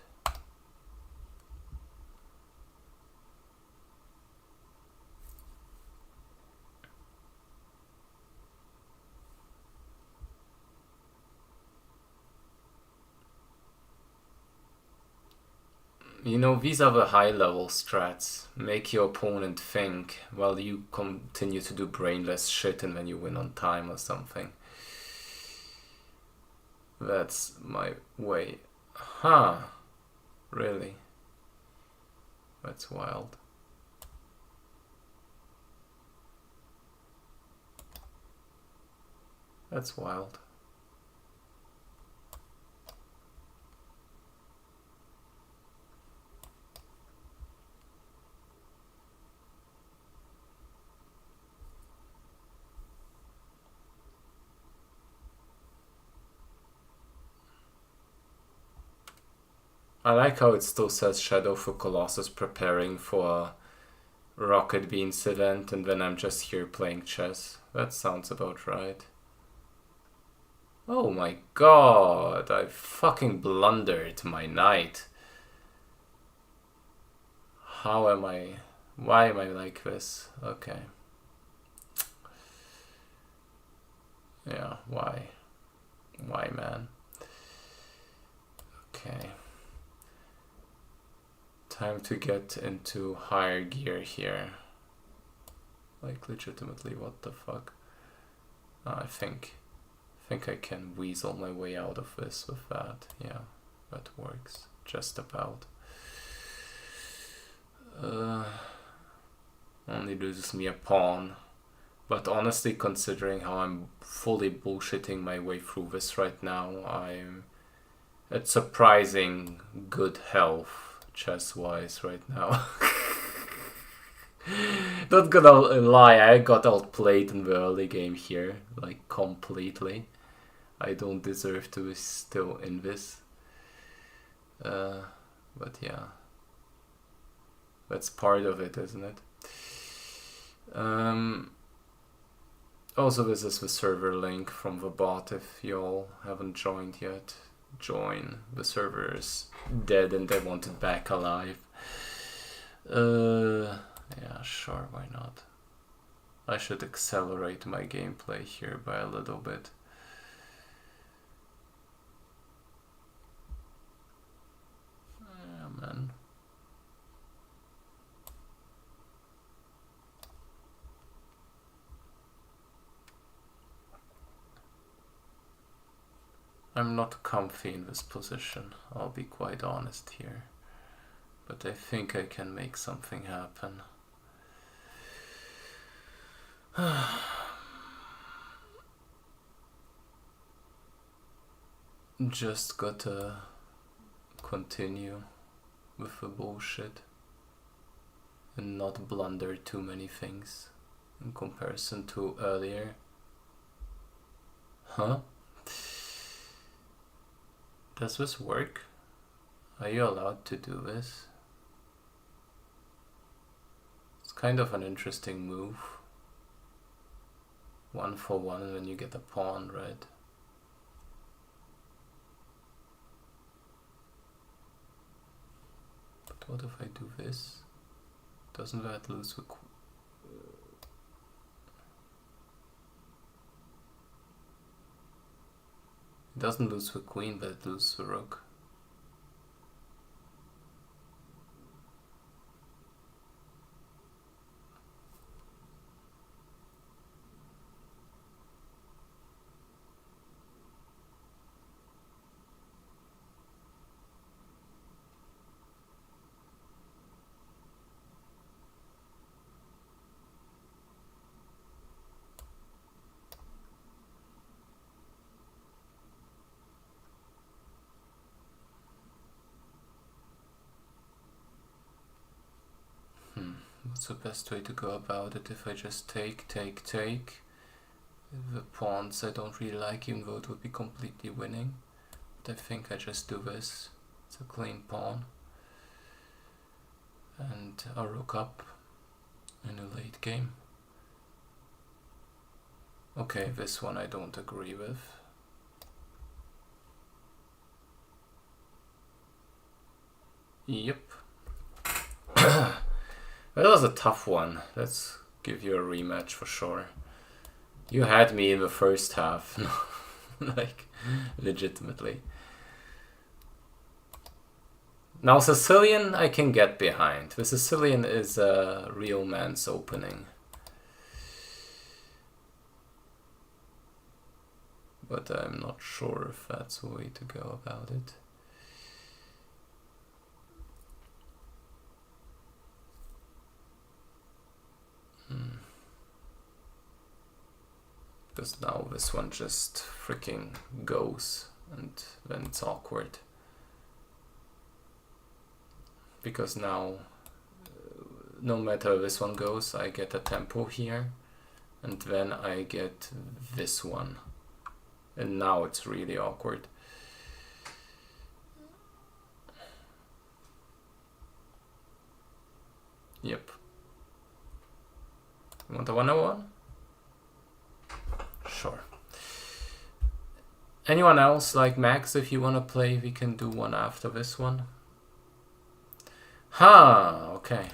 You know, these are the high level strats. Make your opponent think while you continue to do brainless shit and then you win on time or something. That's my way. Huh. Really? That's wild. That's wild. I like how it still says Shadow for Colossus preparing for Rocket Beans event, and then I'm just here playing chess. That sounds about right. Oh my god, I fucking blundered my knight. How am I... Why am I like this? Okay. Yeah, why? Why, man? Okay. Time to get into higher gear here. Like, legitimately, what the fuck? I think I can weasel my way out of this with that. Yeah, that works. Just about. Only loses me a pawn. But honestly, considering how I'm fully bullshitting my way through this right now, I'm at surprising good health. Chess-wise right now. Not gonna lie, I got outplayed in the early game here, like completely. I don't deserve to be still in this. But yeah. That's part of it, isn't it? Also, this is the server link from the bot. If y'all haven't joined yet, join. The server is dead and they want it back alive. Yeah, sure, why not? I should accelerate my gameplay here by a little bit. Yeah, man. I'm not comfy in this position, I'll be quite honest here. But I think I can make something happen. Just gotta continue with the bullshit and not blunder too many things in comparison to earlier. Huh? Does this work? Are you allowed to do this? It's kind of an interesting move. 1 for 1 and then you get a pawn, right? But what if I do this? Doesn't that lose the... It doesn't lose the queen, but it loses the rook. What's the best way to go about it? If I just take. The pawns I don't really like, even though it would be completely winning. But I think I just do this. It's a clean pawn. And a rook up in a late game. Okay, this one I don't agree with. Yep. That was a tough one. Let's give you a rematch for sure. You had me in the first half. Like, legitimately. Now Sicilian I can get behind. The Sicilian is a real man's opening. But I'm not sure if that's the way to go about it. Because now this one just freaking goes and then it's awkward. Because now, no matter this one goes, I get a tempo here and then I get this one. And now it's really awkward. Yep. You want a 101? Sure. Anyone else like Max, if you want to play, we can do one after this one. Okay.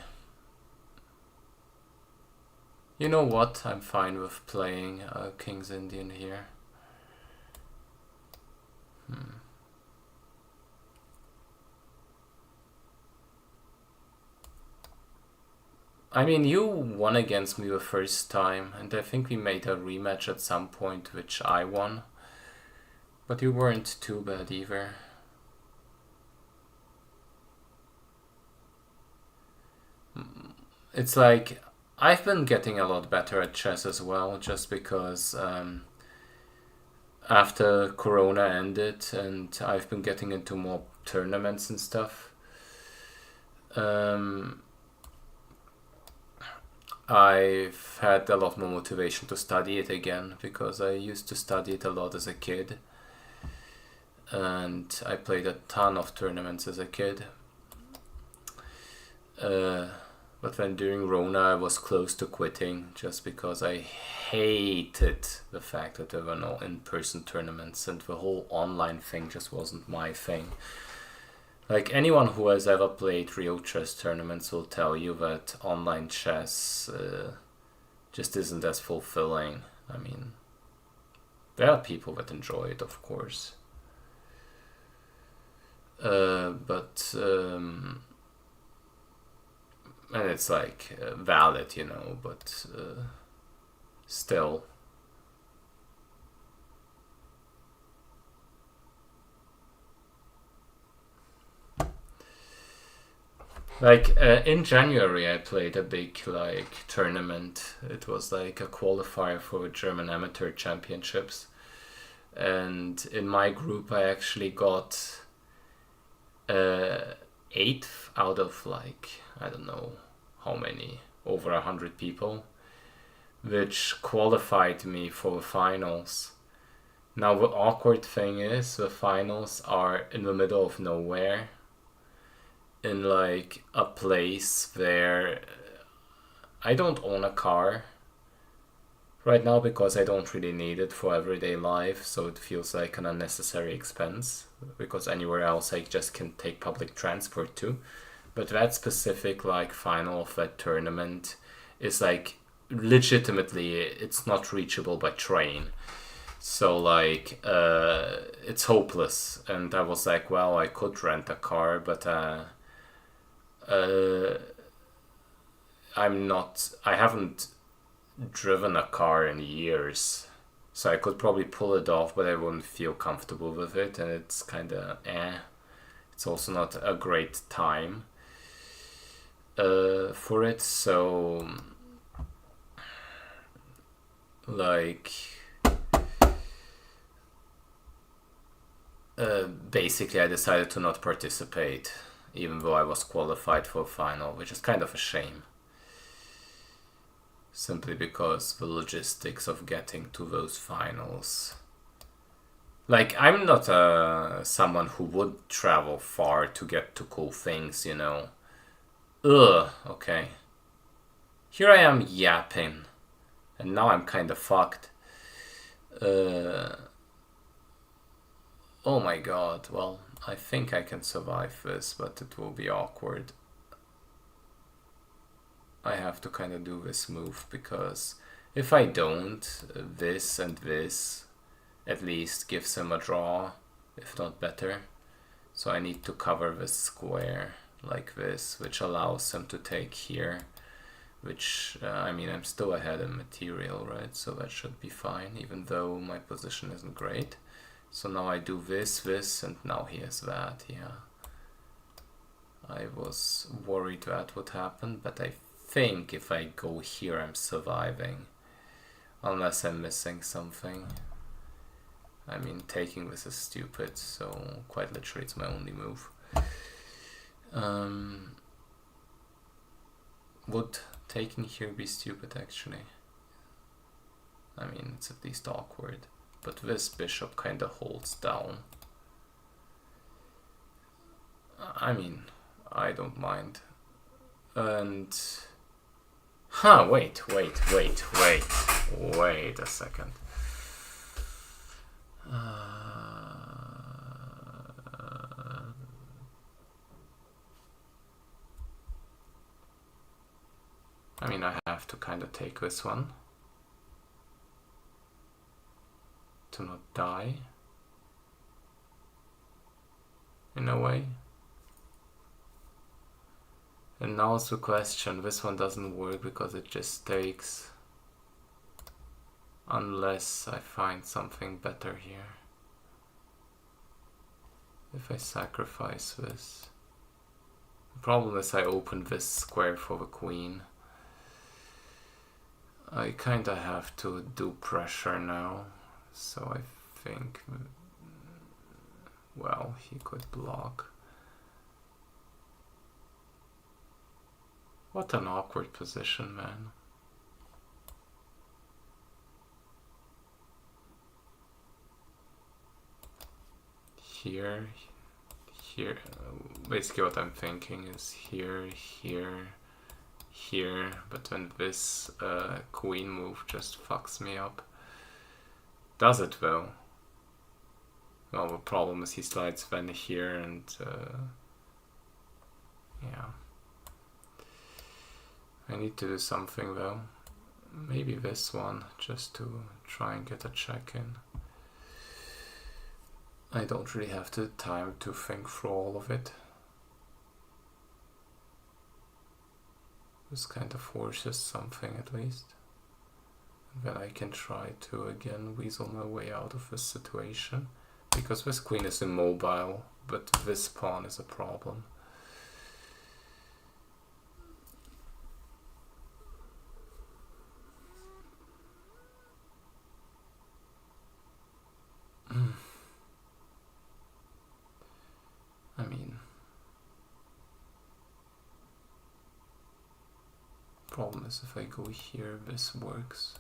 You know what? I'm fine with playing King's Indian here. I mean, you won against me the first time, and I think we made a rematch at some point, which I won. But you weren't too bad either. It's like, I've been getting a lot better at chess as well, just because after Corona ended and I've been getting into more tournaments and stuff, I've had a lot more motivation to study it again, because I used to study it a lot as a kid and I played a ton of tournaments as a kid. But then during Rona I was close to quitting, just because I hated the fact that there were no in-person tournaments and the whole online thing just wasn't my thing. Like, anyone who has ever played real chess tournaments will tell you that online chess just isn't as fulfilling. I mean, there are people that enjoy it, of course. And it's like valid, you know, but still. Like, in January I played a big, like, tournament. It was like a qualifier for German Amateur Championships. And in my group I actually got 8th out of, like, I don't know how many, over 100 people, which qualified me for the finals. Now the awkward thing is, the finals are in the middle of nowhere, in like a place where I don't own a car right now because I don't really need it for everyday life, so it feels like an unnecessary expense, because anywhere else I just can take public transport to. But that specific, like, final of that tournament is like, legitimately, it's not reachable by train. So, like, it's hopeless. And I was like, well, I could rent a car, but I haven't driven a car in years. So I could probably pull it off, but I wouldn't feel comfortable with it. And it's kind of It's also not a great time for it. So, like, basically I decided to not participate, even though I was qualified for a final, which is kind of a shame. simply because the logistics of getting to those finals. Like, I'm not someone who would travel far to get to cool things, you know. Ugh, okay. Here I am yapping, and now I'm kind of fucked. Oh my god, well, I think I can survive this, but it will be awkward. I have to kind of do this move, because if I don't, this and this at least gives him a draw, if not better. So I need to cover this square like this, which allows him to take here, which, I mean, I'm still ahead in material, right? So that should be fine, even though my position isn't great. So now I do this, and now he has that, yeah. I was worried that would happen, but I think if I go here I'm surviving, unless I'm missing something. I mean, taking this is stupid, so quite literally it's my only move. Would taking here be stupid, actually? I mean, it's at least awkward, but this bishop kind of holds down. I mean, I don't mind. And wait a second. I mean, I have to kind of take this one to not die, in a way. And now it's the question, this one doesn't work because it just takes, unless I find something better here. If I sacrifice this. The problem is I open this square for the queen. I kinda have to do pressure now, so I think, well, he could block. What an awkward position, man. Here, basically what I'm thinking is here, but then this queen move just fucks me up. Does it though? Well, the problem is he slides then here and yeah. I need to do something though. Maybe this one, just to try and get a check in. I don't really have the time to think through all of it. This kind of forces something at least. Then I can try to again weasel my way out of this situation. Because this queen is immobile, but this pawn is a problem. I mean, problem is if I go here, this works.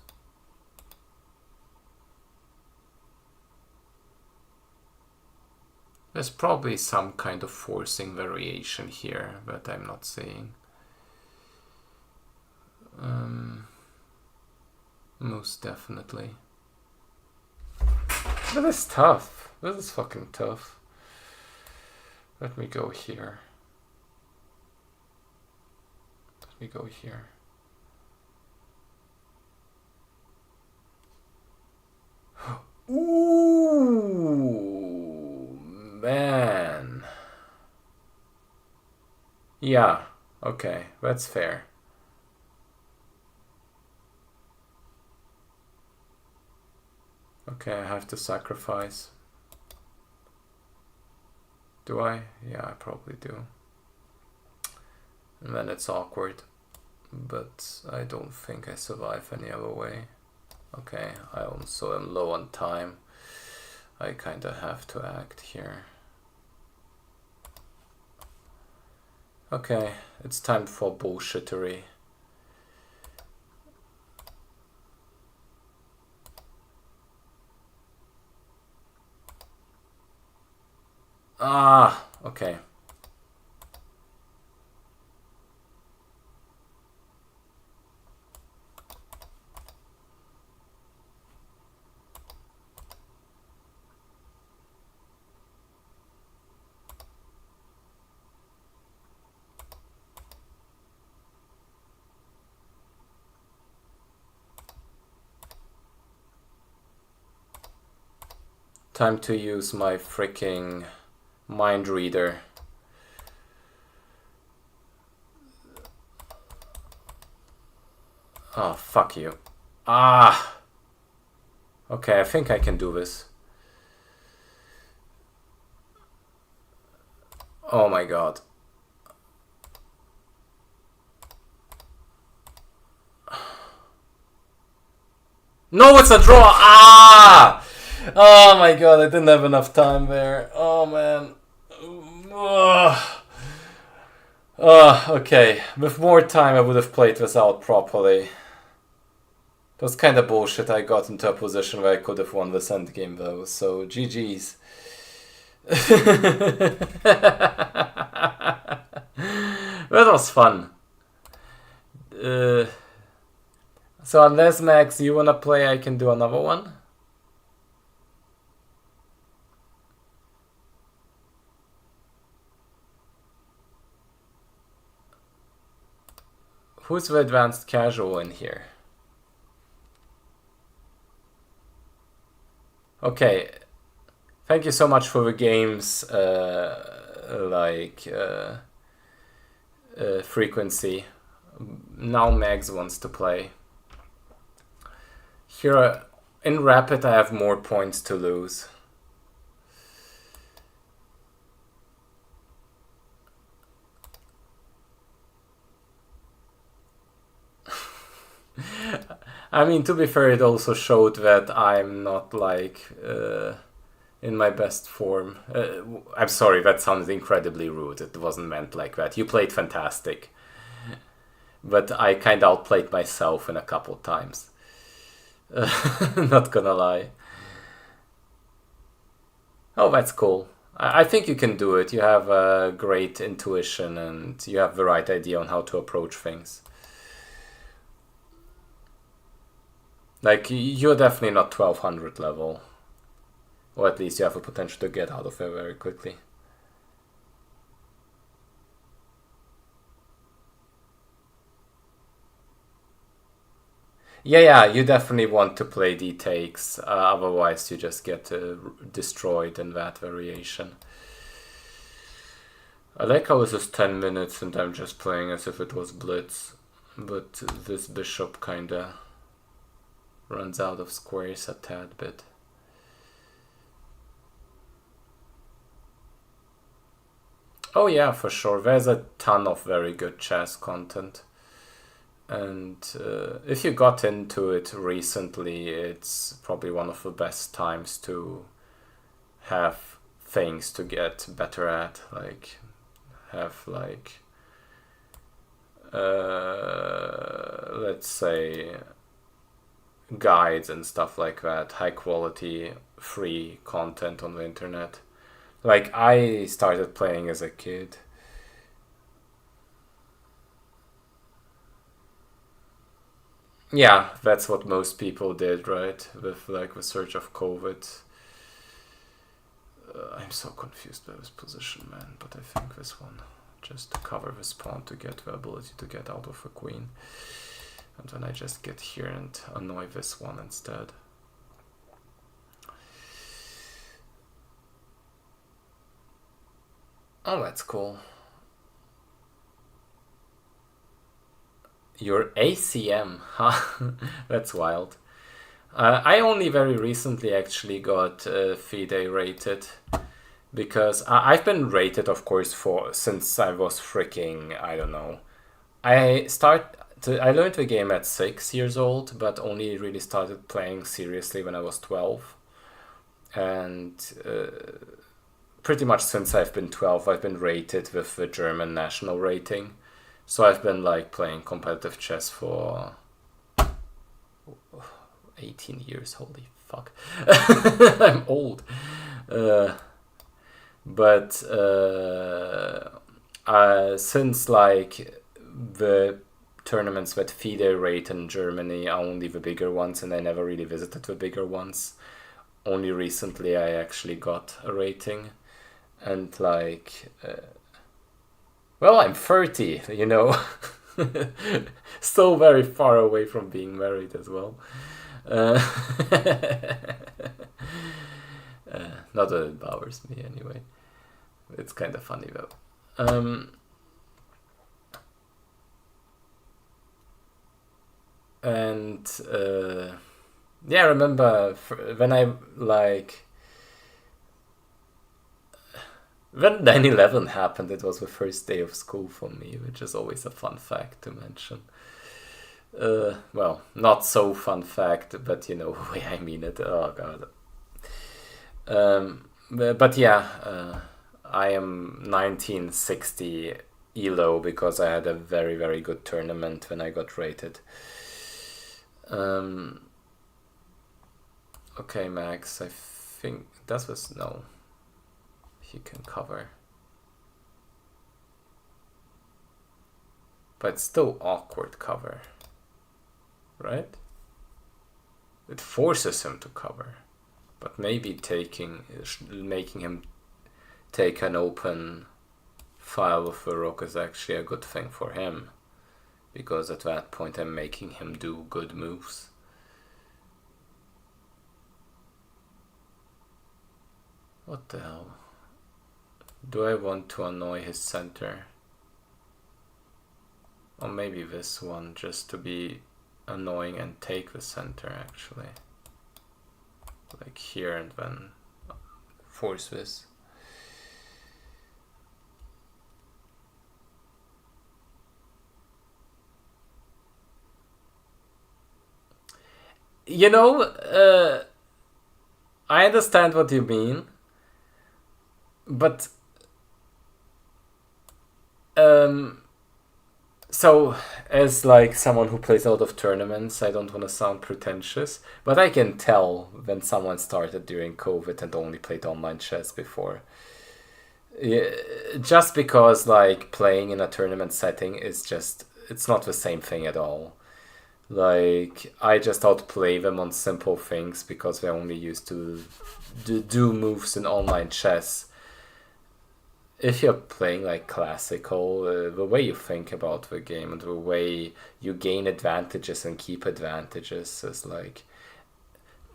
There's probably some kind of forcing variation here, but I'm not seeing. Most definitely. That is tough. This is fucking tough. Let me go here. Let me go here. Ooh, man. Yeah, okay, that's fair. Okay, I have to sacrifice. Do I? Yeah, I probably do. And then it's awkward, but I don't think I survive any other way. Okay, I also am low on time. I kinda have to act here. Okay, it's time for bullshittery. Ah, okay. Time to use my freaking mind reader. Oh, fuck you. Ah! Okay, I think I can do this. Oh my god. No, it's a draw! Ah! Oh my god, I didn't have enough time there. Oh man. Okay. With more time, I would have played this out properly. It was kind of bullshit. I got into a position where I could have won this endgame though, so GG's. That was fun. So unless, Max, you wanna play, I can do another one. Who's the advanced casual in here? Okay. Thank you so much for the games, frequency. Now Mags wants to play. Here, in Rapid, I have more points to lose. I mean, to be fair, it also showed that I'm not like in my best form. I'm sorry, that sounded incredibly rude. It wasn't meant like that. You played fantastic. But I kind of outplayed myself in a couple times. Not gonna lie. Oh, that's cool. I think you can do it. You have a great intuition and you have the right idea on how to approach things. Like, you're definitely not 1200 level. Or at least you have the potential to get out of there very quickly. Yeah, you definitely want to play D-takes, otherwise you just get destroyed in that variation. I like how this is 10 minutes and I'm just playing as if it was Blitz, but this bishop kinda runs out of squares a tad bit. Oh yeah, for sure, there's a ton of very good chess content. And if you got into it recently, it's probably one of the best times to have things to get better at. Like, have like, let's say, guides and stuff like that. High quality, free content on the internet. Like, I started playing as a kid. Yeah, that's what most people did, right? With like the surge of COVID. I'm so confused by this position, man. But I think this one, just to cover this pawn to get the ability to get out of a queen. And then I just get here and annoy this one instead. Oh, that's cool. Your ACM, huh? That's wild. I only very recently actually got FIDE rated, because I've been rated, of course, since I was freaking, I don't know. I learned the game at 6 years old, but only really started playing seriously when I was 12. And pretty much since I've been 12, I've been rated with the German national rating. So I've been like playing competitive chess for 18 years. Holy fuck. I'm old. But since like the tournaments with FIDE rate in Germany are only the bigger ones, and I never really visited the bigger ones. Only recently I actually got a rating, and like, well, I'm 30, you know, still very far away from being married as well. Uh, not that it bothers me anyway. It's kind of funny though. And yeah, I remember when I like when 9/11 happened, it was the first day of school for me, which is always a fun fact to mention. Well, not so fun fact, but you know the way I mean it. Oh god. But yeah, I am 1960 ELO because I had a very, very good tournament when I got rated. Okay, Max, I think that was no. He can cover. But still awkward cover. Right? It forces him to cover. But maybe making him take an open file with the rook is actually a good thing for him. Because at that point I'm making him do good moves. What the hell? Do I want to annoy his center? Or maybe this one, just to be annoying and take the center actually. Like here, and then force this. You know, I understand what you mean, but so as like someone who plays a lot of tournaments, I don't want to sound pretentious, but I can tell when someone started during COVID and only played online chess before. Yeah, just because like playing in a tournament setting is just, it's not the same thing at all. Like, I just outplay them on simple things because they're only used to do moves in online chess. If you're playing like classical, the way you think about the game and the way you gain advantages and keep advantages is like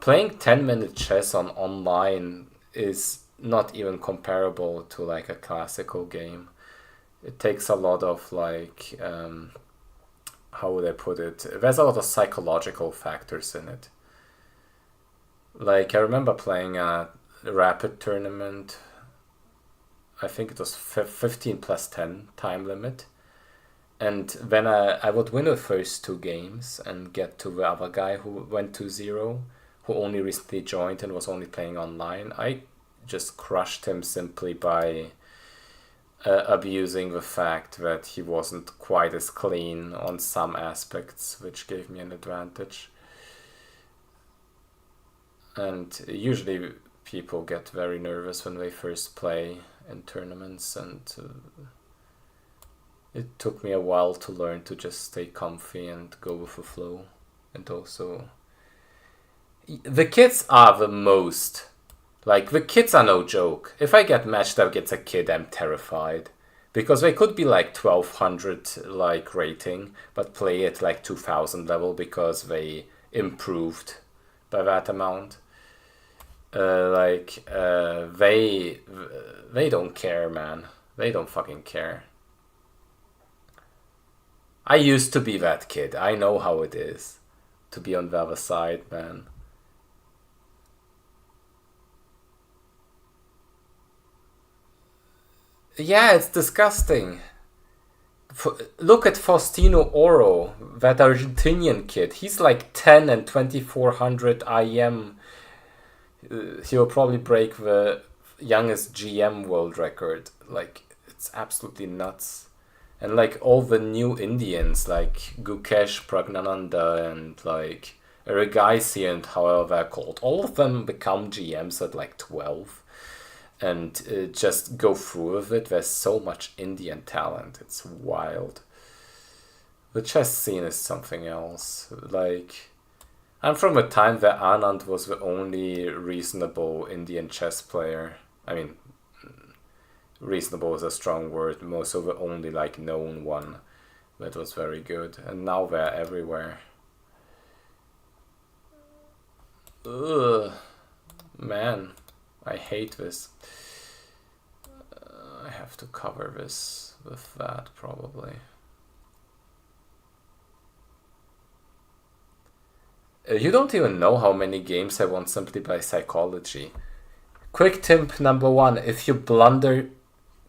playing 10-minute chess on online is not even comparable to like a classical game. It takes a lot of like how would I put it? There's a lot of psychological factors in it. Like I remember playing a rapid tournament. I think it was 15 plus 10 time limit. And then I would win the first two games and get to the other guy who went to 0, who only recently joined and was only playing online. I just crushed him simply by abusing the fact that he wasn't quite as clean on some aspects, which gave me an advantage. And usually people get very nervous when they first play in tournaments, and it took me a while to learn to just stay comfy and go with the flow. And also, the kids are the most, like, the kids are no joke. If I get matched up against a kid, I'm terrified. Because they could be like 1200 like rating, but play at like 2000 level because they improved by that amount. They don't care, man. They don't fucking care. I used to be that kid. I know how it is to be on the other side, man. Yeah, it's disgusting. Look at Faustino Oro, that Argentinian kid. He's like 10 and 2400 IM. He'll probably break the youngest GM world record. Like, it's absolutely nuts. And like all the new Indians, like Gukesh, Pragnananda, and like Regaisi, and however they're called, all of them become GMs at like 12. and just go through with it. There's so much Indian talent. It's wild. The chess scene is something else. Like, I'm from a time where Anand was the only reasonable Indian chess player. I mean, reasonable is a strong word. Most of the only like known one that was very good. And now they're everywhere. Ugh, man, I hate this. I have to cover this with that probably. You don't even know how many games I won simply by psychology. Quick tip number 1, if you blunder,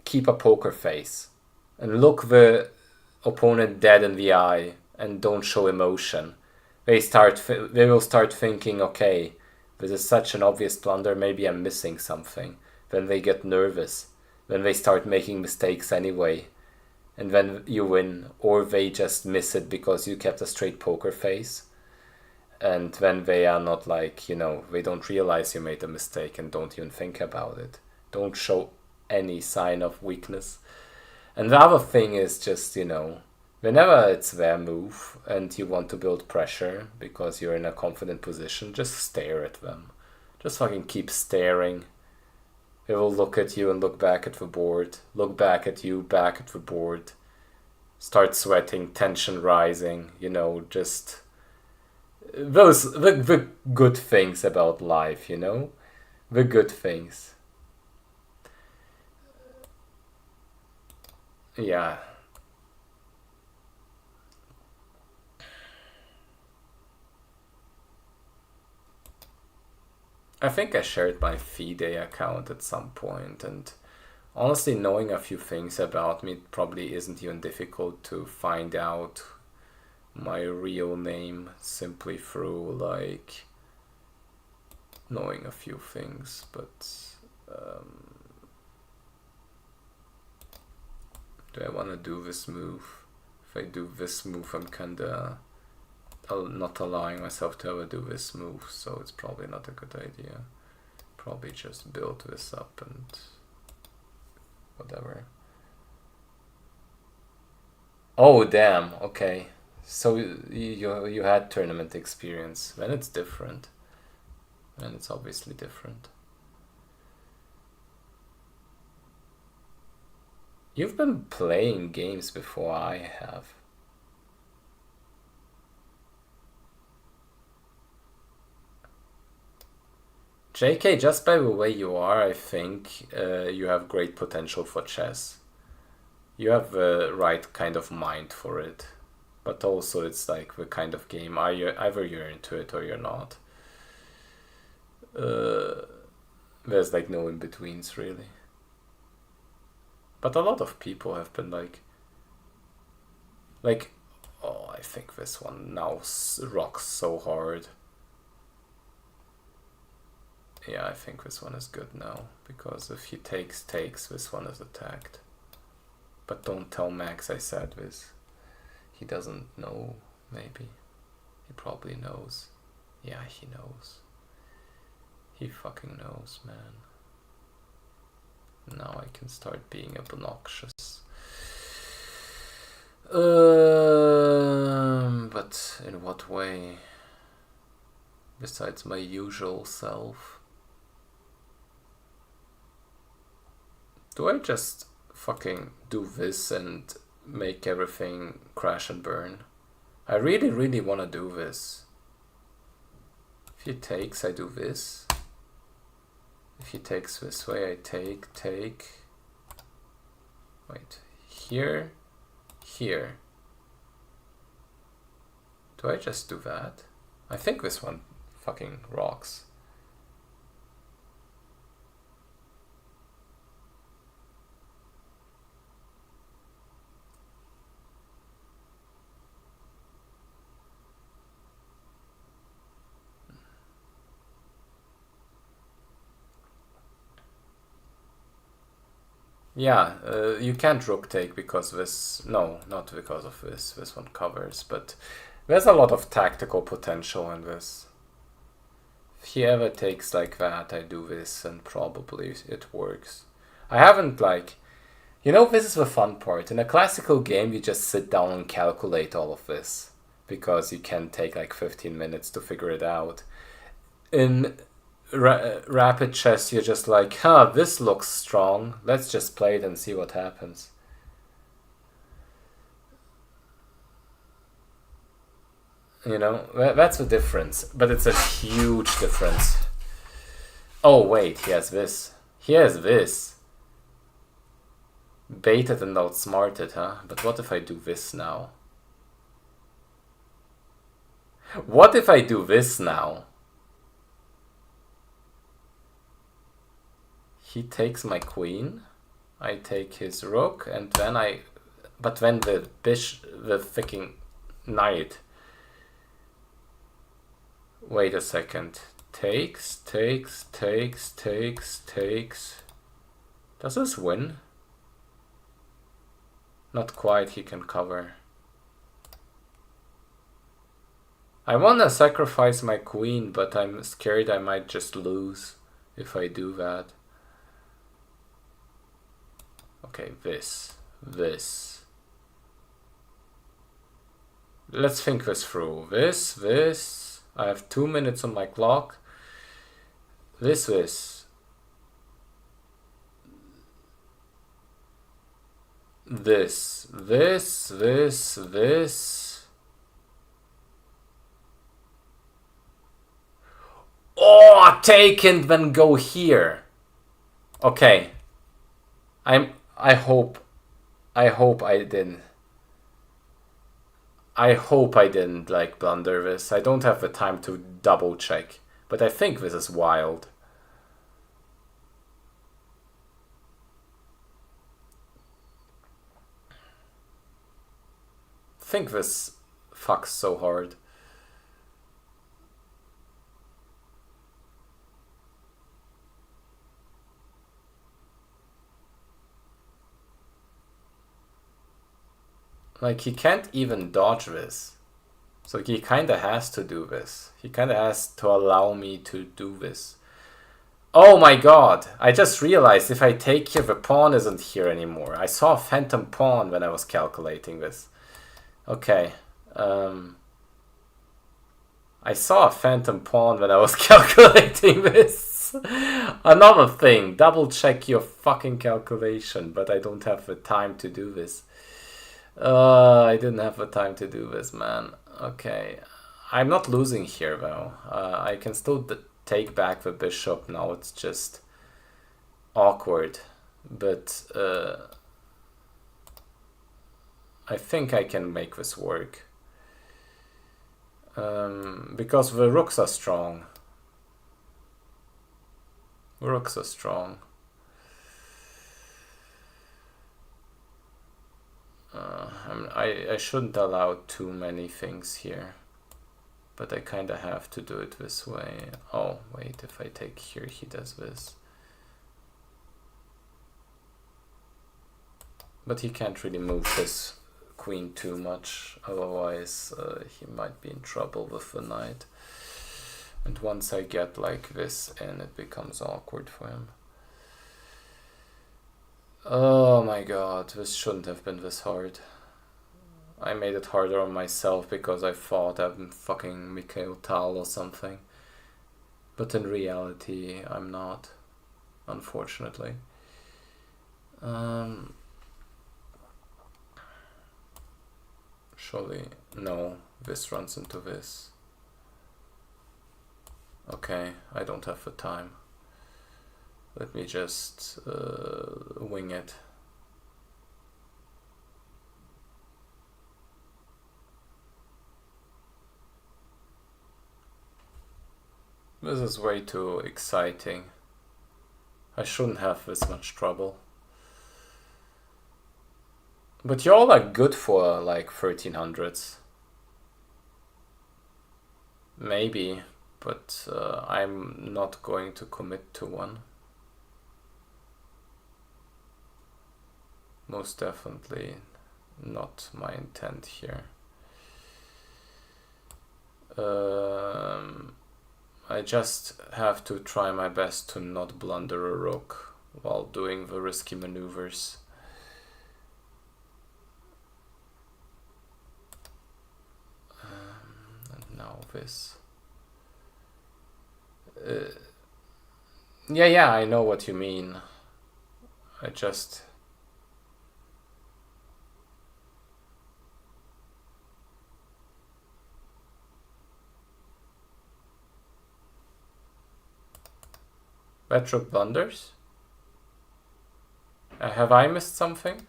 keep a poker face. And look the opponent dead in the eye and don't show emotion. They will start thinking, okay, this is such an obvious blunder, maybe I'm missing something. Then they get nervous. Then they start making mistakes anyway. And then you win, or they just miss it because you kept a straight poker face. And then they are not like, you know, they don't realize you made a mistake and don't even think about it. Don't show any sign of weakness. And the other thing is just, you know, whenever it's their move and you want to build pressure because you're in a confident position, just stare at them. Just fucking keep staring. They will look at you and look back at the board. Look back at you, back at the board. Start sweating, tension rising, you know, just... the good things about life, you know? The good things. Yeah. I think I shared my FIDE account at some point, and honestly knowing a few things about me probably isn't even difficult to find out my real name simply through like knowing a few things, but do I want to do this move? If I do this move, I'm kinda not allowing myself to ever do this move, so it's probably not a good idea. Probably just build this up and whatever. Oh damn, okay. So you had tournament experience. Then it's different. Then it's obviously different. You've been playing games before I have. JK, just by the way you are, I think you have great potential for chess. You have the right kind of mind for it. But also it's like the kind of game, either you're into it or you're not. There's like no in-betweens really. But a lot of people have been like, oh, I think this one now rocks so hard. Yeah, I think this one is good now, because if he takes, this one is attacked. But don't tell Max I said this. He doesn't know, maybe. He probably knows. Yeah, he knows. He fucking knows, man. Now I can start being obnoxious. But in what way? Besides my usual self? Do I just fucking do this and make everything crash and burn? I really, really want to do this. If he takes, I do this. If he takes this way, I take. Wait, here. Do I just do that? I think this one fucking rocks. Yeah, you can't rook take because this... No, not because of this. This one covers, but there's a lot of tactical potential in this. If he ever takes like that, I do this and probably it works. I haven't like... You know, this is the fun part. In a classical game, you just sit down and calculate all of this. Because you can take like 15 minutes to figure it out. In rapid chess, you're just like, huh, this looks strong. Let's just play it and see what happens. You know, that's the difference. But it's a huge difference. Oh, wait, he has this. He has this. Baited and outsmarted, huh? But what if I do this now? What if I do this now? He takes my queen. I take his rook, and then I... But then the freaking knight... Wait a second. Takes. Does this win? Not quite, he can cover. I wanna sacrifice my queen, but I'm scared I might just lose if I do that. Okay, this. Let's think this through. This. I have 2 minutes on my clock. This. Oh, take and then go here. Okay. I hope I didn't like blunder this. I don't have the time to double check, but I think this is wild. I think this fucks so hard. Like, he can't even dodge this. So he kinda has to do this. He kinda has to allow me to do this. Oh my god! I just realized if I take here, the pawn isn't here anymore. I saw a phantom pawn when I was calculating this. Okay. I saw a phantom pawn when I was calculating this. Another thing. Double check your fucking calculation, but I don't have the time to do this. I didn't have the time to do this, man. Okay. I'm not losing here, though. I can still take back the bishop. Now it's just awkward. But I think I can make this work. Because the rooks are strong. Rooks are strong. I shouldn't allow too many things here, but I kinda have to do it this way. Oh, wait, if I take here, he does this. But he can't really move his queen too much, otherwise he might be in trouble with the knight. And once I get like this in, it becomes awkward for him. Oh my god, this shouldn't have been this hard. I made it harder on myself because I thought I'm fucking Mikhail Tal or something. But in reality, I'm not, unfortunately. Surely, no, this runs into this. Okay, I don't have the time. Let me just wing it. This is way too exciting. I shouldn't have this much trouble. But y'all are good for like 1300s. Maybe, but I'm not going to commit to one. Most definitely not my intent here. I just have to try my best to not blunder a rook while doing the risky maneuvers. And now this. Yeah, I know what you mean. I just... Red rook blunders? Have I missed something?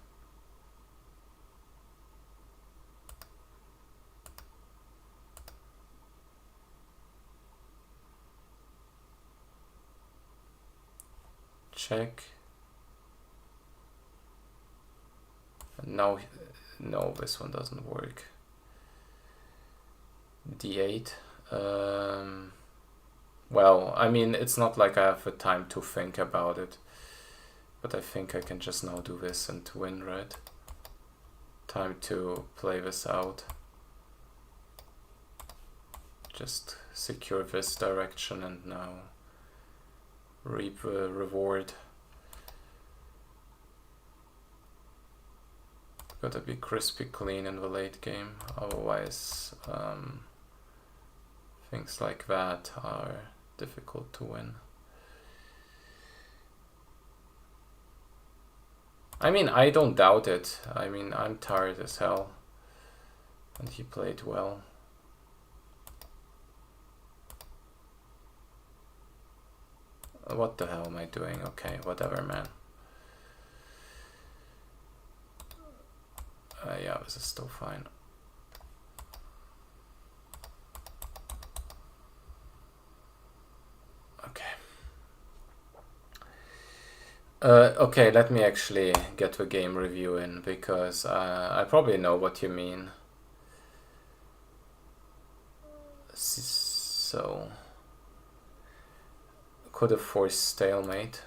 Check. No, this one doesn't work. D8. Well, I mean, it's not like I have the time to think about it. But I think I can just now do this and to win red. Time to play this out. Just secure this direction and now reap the reward. Gotta be crispy clean in the late game, otherwise things like that are difficult to win. I mean, I don't doubt it. I mean, I'm tired as hell. And he played well. What the hell am I doing? Okay, whatever, man. Yeah, this is still fine. Okay. Okay, let me actually get the game review in, because I probably know what you mean. So, could have forced stalemate.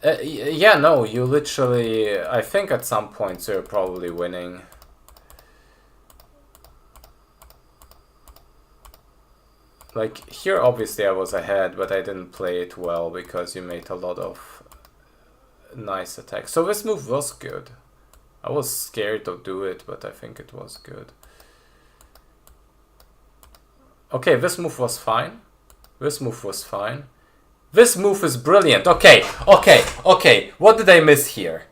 Yeah, no, you literally, I think at some points you're probably winning. Like, here obviously I was ahead, but I didn't play it well because you made a lot of nice attacks. So this move was good. I was scared to do it, but I think it was good. Okay, this move was fine. This move was fine. This move is brilliant. Okay. What did I miss here?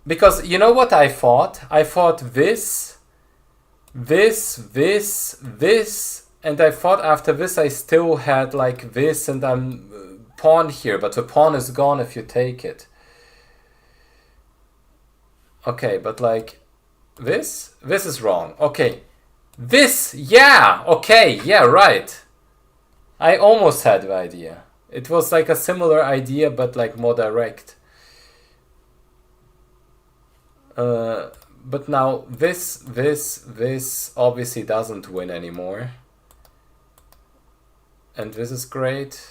Because you know what I thought? I thought this, and I thought after this I still had like this, and I'm pawn here, but the pawn is gone if you take it. Okay, but like this is wrong. Okay, this, yeah, okay, yeah, right. I almost had the idea. It was like a similar idea, but like more direct. But now this obviously doesn't win anymore. And this is great.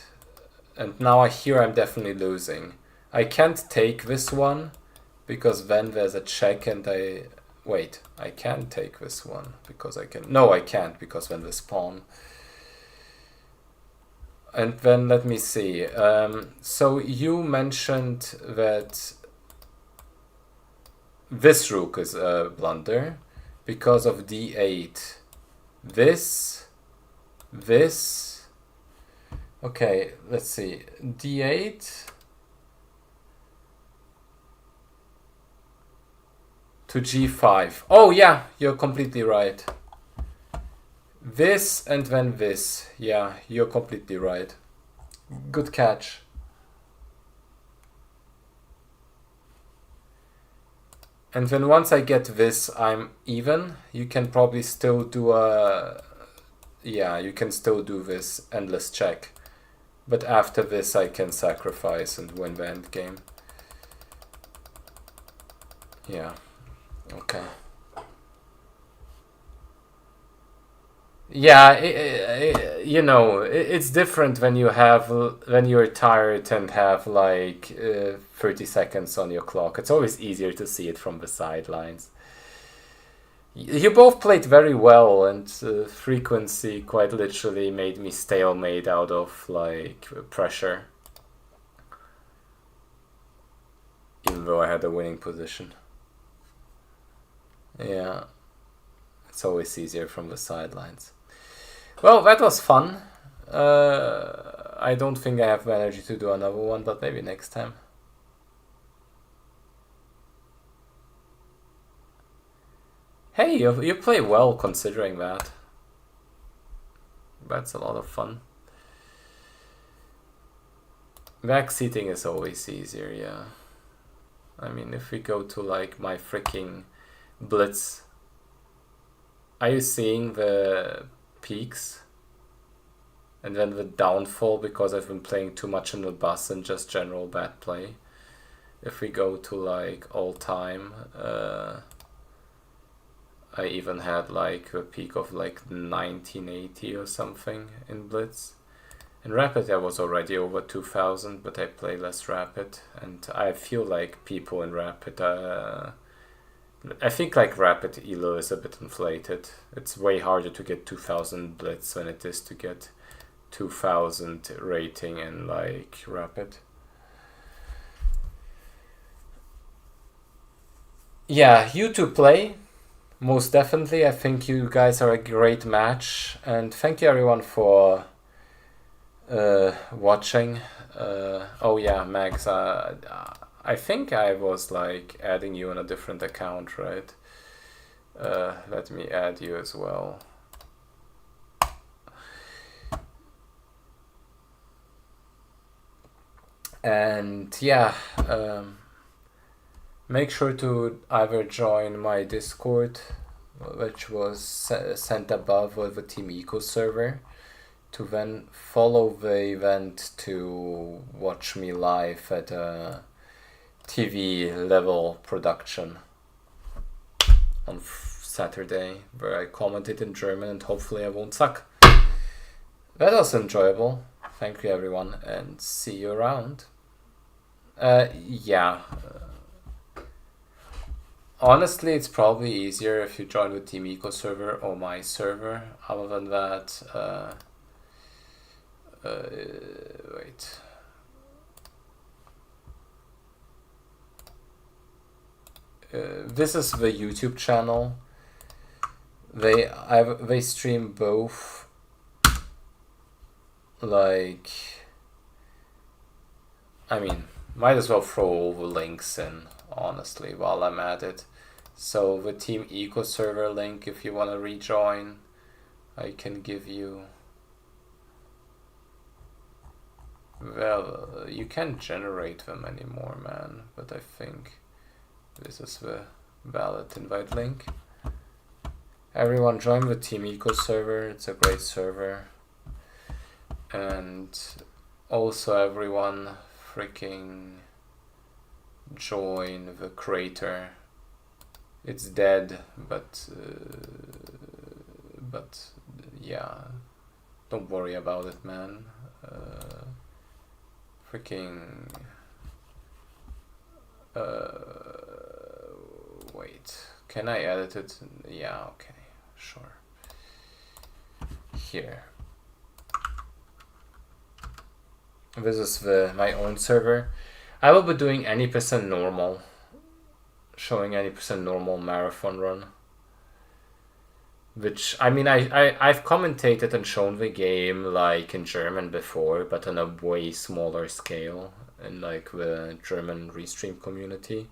And now here I'm definitely losing. I can't take this one, because then there's a check and I... Wait, I can take this one, because I can... No, I can't, because then this pawn... And then let me see. So you mentioned that this rook is a blunder because of d8. This. Okay, let's see. d8 to g5. Oh yeah, you're completely right. This and then this. Yeah, you're completely right. Good catch. And then once I get this, I'm even. You can probably still do a... Yeah, you can still do this endless check. But after this I can sacrifice and win the endgame. Yeah. Okay. Yeah, you know, it's different when you're tired and have like 30 seconds on your clock. It's always easier to see it from the sidelines. You both played very well, and frequency quite literally made me stalemate out of like pressure. Even though I had a winning position. Yeah. It's always easier from the sidelines. Well, that was fun. I don't think I have the energy to do another one, but maybe next time. Hey, you play well considering that. That's a lot of fun. Backseating is always easier, yeah. I mean, if we go to like my freaking blitz, are you seeing the peaks? And then the downfall because I've been playing too much in the bus and just general bad play. If we go to like all time, I even had like a peak of like 1980 or something in blitz. In rapid I was already over 2000, but I play less rapid, and I feel like people in rapid, I think like rapid elo is a bit inflated. It's way harder to get 2000 blitz than it is to get 2000 rating in like rapid. Yeah, you two play. Most definitely. I think you guys are a great match, and thank you everyone for watching. Oh yeah, Max, I think I was like adding you on a different account, right? Let me add you as well. And yeah, make sure to either join my Discord, which was sent above, or the Team Eco server, to then follow the event to watch me live at a TV level production on Saturday, where I commented in German and hopefully I won't suck. That was enjoyable. Thank you everyone, and see you around. Yeah. Honestly, it's probably easier if you join the Team Eco server or my server. Other than that, wait. This is the YouTube channel. They stream both. Like, I mean, might as well throw all the links in, honestly, while I'm at it. So the Team Eco server link, if you want to rejoin, I can give you. Well, you can't generate them anymore, man, but I think this is the valid invite link. Everyone join the Team Eco server, it's a great server. And also everyone freaking join the crater. It's dead, but yeah, don't worry about it, man. Freaking wait, can I edit it? Yeah, okay, sure. Here. This is my own server. I will be doing any percent normal, showing any percent normal marathon run. Which, I mean, I've commentated and shown the game like in German before, but on a way smaller scale in like the German restream community.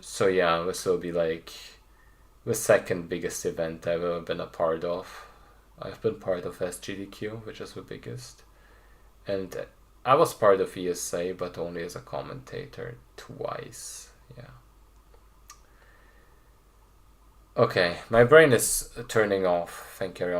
So yeah, this will be like the second biggest event I've ever been a part of. I've been part of SGDQ, which is the biggest, and I was part of ESA, but only as a commentator twice. Yeah. Okay, my brain is turning off. Thank you, everyone.